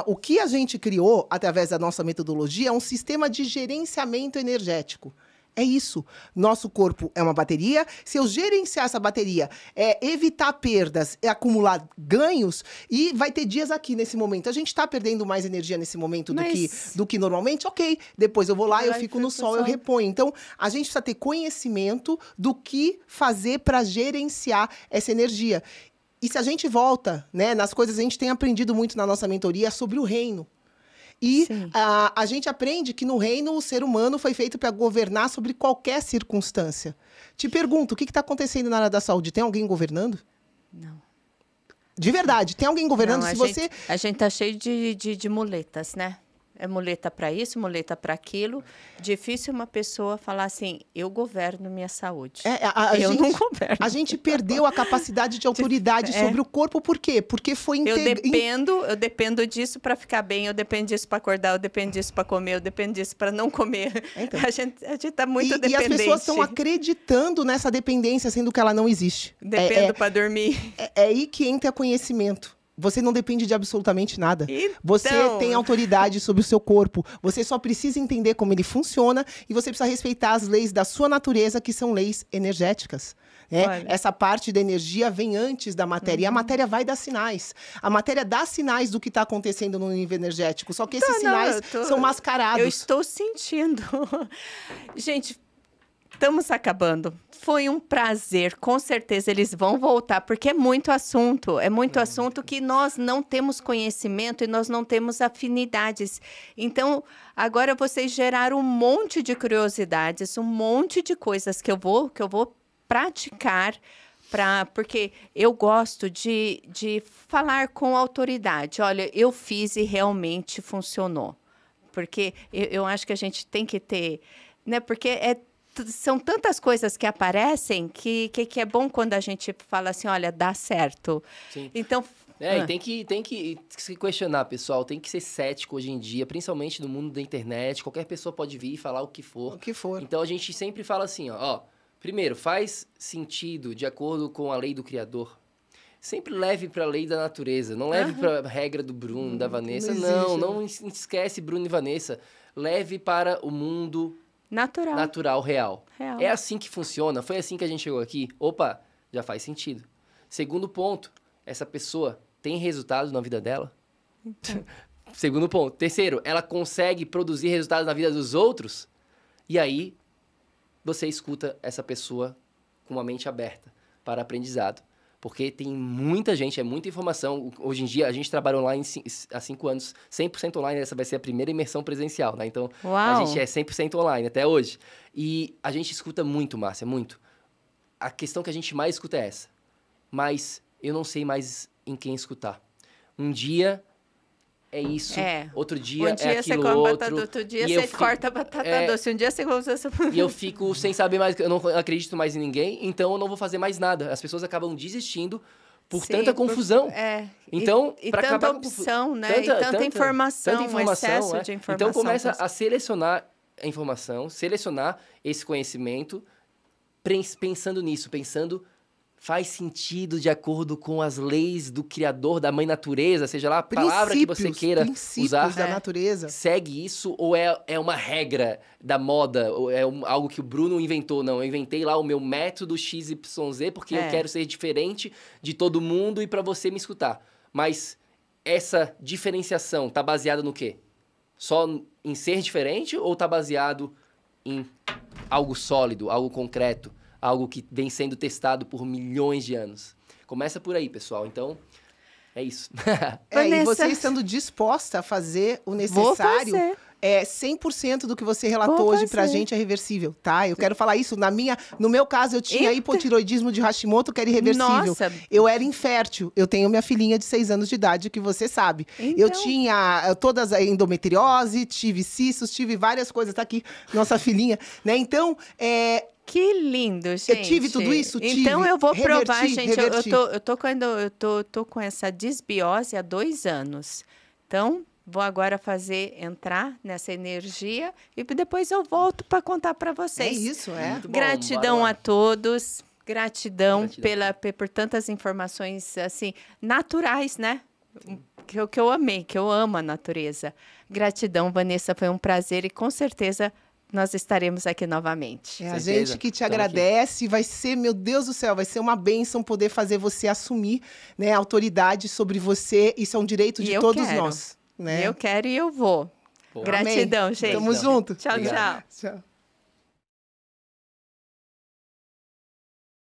o que a gente criou, através da nossa metodologia, é um sistema de gerenciamento energético. É isso. Nosso corpo é uma bateria. Se eu gerenciar essa bateria, evitar perdas, acumular ganhos, e vai ter dias aqui nesse momento. A gente está perdendo mais energia nesse momento do que normalmente? Ok. Depois eu vou lá, eu fico no sol, eu reponho. Então, a gente precisa ter conhecimento do que fazer para gerenciar essa energia. E se a gente volta, né, nas coisas que a gente tem aprendido muito na nossa mentoria sobre o reino. E a gente aprende que no reino o ser humano foi feito para governar sobre qualquer circunstância. Te pergunto, o que está acontecendo na área da saúde? Tem alguém governando? Não. De verdade, tem alguém governando? Não, a gente tá cheio de muletas, né? É muleta para isso, muleta para aquilo. Difícil uma pessoa falar assim, eu governo minha saúde. Eu não governo. A gente perdeu a capacidade de autoridade sobre o corpo, por quê? Porque foi eu dependo disso para ficar bem, eu dependo disso para acordar, eu dependo disso para comer, eu dependo disso para não comer. Então, a gente tá muito dependente. E as pessoas estão acreditando nessa dependência, sendo que ela não existe. Dependo para dormir. É aí que entra conhecimento. Você não depende de absolutamente nada. Então... Você tem autoridade sobre o seu corpo. Você só precisa entender como ele funciona e você precisa respeitar as leis da sua natureza, que são leis energéticas. Né? Essa parte da energia vem antes da matéria. E a matéria vai dar sinais. A matéria dá sinais do que está acontecendo no nível energético. Só que esses sinais são mascarados. Eu estou sentindo. Gente, estamos acabando. Foi um prazer, com certeza eles vão voltar, porque é muito assunto que nós não temos conhecimento e nós não temos afinidades. Então, agora vocês geraram um monte de curiosidades, um monte de coisas que eu vou praticar, porque eu gosto de falar com autoridade. Olha, eu fiz e realmente funcionou. Porque eu acho que a gente tem que ter... Né, porque são tantas coisas que aparecem que é bom quando a gente fala assim, olha, dá certo. Sim. Então... E tem que se questionar, pessoal. Tem que ser cético hoje em dia, principalmente no mundo da internet. Qualquer pessoa pode vir e falar o que for. O que for. Então, a gente sempre fala assim, primeiro, faz sentido de acordo com a lei do Criador. Sempre leve para a lei da natureza. Não leve para a regra do Bruno, da Vanessa. Não esquece Bruno e Vanessa. Leve para o mundo... Natural, real. É assim que funciona. Foi assim que a gente chegou aqui. Opa, já faz sentido. Segundo ponto, essa pessoa tem resultado na vida dela? Então. Segundo ponto. Terceiro, ela consegue produzir resultados na vida dos outros? E aí, você escuta essa pessoa com uma mente aberta para aprendizado. Porque tem muita gente, é muita informação. Hoje em dia, a gente trabalha online há 5 anos, 100% online. Essa vai ser a primeira imersão presencial, né? Então, a gente é 100% online até hoje. E a gente escuta muito, Márcia, muito. A questão que a gente mais escuta é essa. Mas eu não sei mais em quem escutar. Um dia é isso, outro dia é aquilo outro. Um dia você come batata, outro dia você corta a batata doce, um dia você... E eu fico sem saber mais, eu não acredito mais em ninguém, então eu não vou fazer mais nada. As pessoas acabam desistindo por tanta confusão. Então, e tanta opção, né? Tanta informação, um excesso de informação. Então começa a selecionar a informação, selecionar esse conhecimento, pensando nisso, faz sentido de acordo com as leis do Criador, da Mãe Natureza, seja lá a palavra que você queira usar. Da natureza. Segue isso ou é uma regra da moda? Ou é algo que o Bruno inventou? Não, eu inventei lá o meu método XYZ porque eu quero ser diferente de todo mundo e para você me escutar. Mas essa diferenciação tá baseada no quê? Só em ser diferente ou tá baseado em algo sólido, algo concreto? Algo que vem sendo testado por milhões de anos. Começa por aí, pessoal. Então, é isso. E você estando disposta a fazer o necessário, 100% do que você relatou hoje pra gente é reversível, tá? Eu quero falar isso. No meu caso, eu tinha hipotiroidismo de Hashimoto, que era irreversível. Nossa. Eu era infértil. Eu tenho minha filhinha de 6 anos de idade, que você sabe. Então... Eu tinha todas a endometriose, tive cistos, tive várias coisas. Tá aqui, nossa filhinha. Né? Então, que lindo, gente. Eu tive tudo isso? Então, eu vou provar, gente. Eu tô com essa disbiose há 2 anos. Então, vou agora entrar nessa energia e depois eu volto para contar para vocês. É isso, Gratidão a todos. Gratidão por tantas informações, assim, naturais, né? Que eu amei, que eu amo a natureza. Gratidão, Vanessa. Foi um prazer e, com certeza, nós estaremos aqui novamente. A gente que te agradece, vai ser, meu Deus do céu, vai ser uma bênção poder fazer você assumir, né, a autoridade sobre você. Isso é um direito de todos nós. Né? Eu quero e eu vou. Gratidão, gente. Tamo junto. Tchau, tchau. Tchau.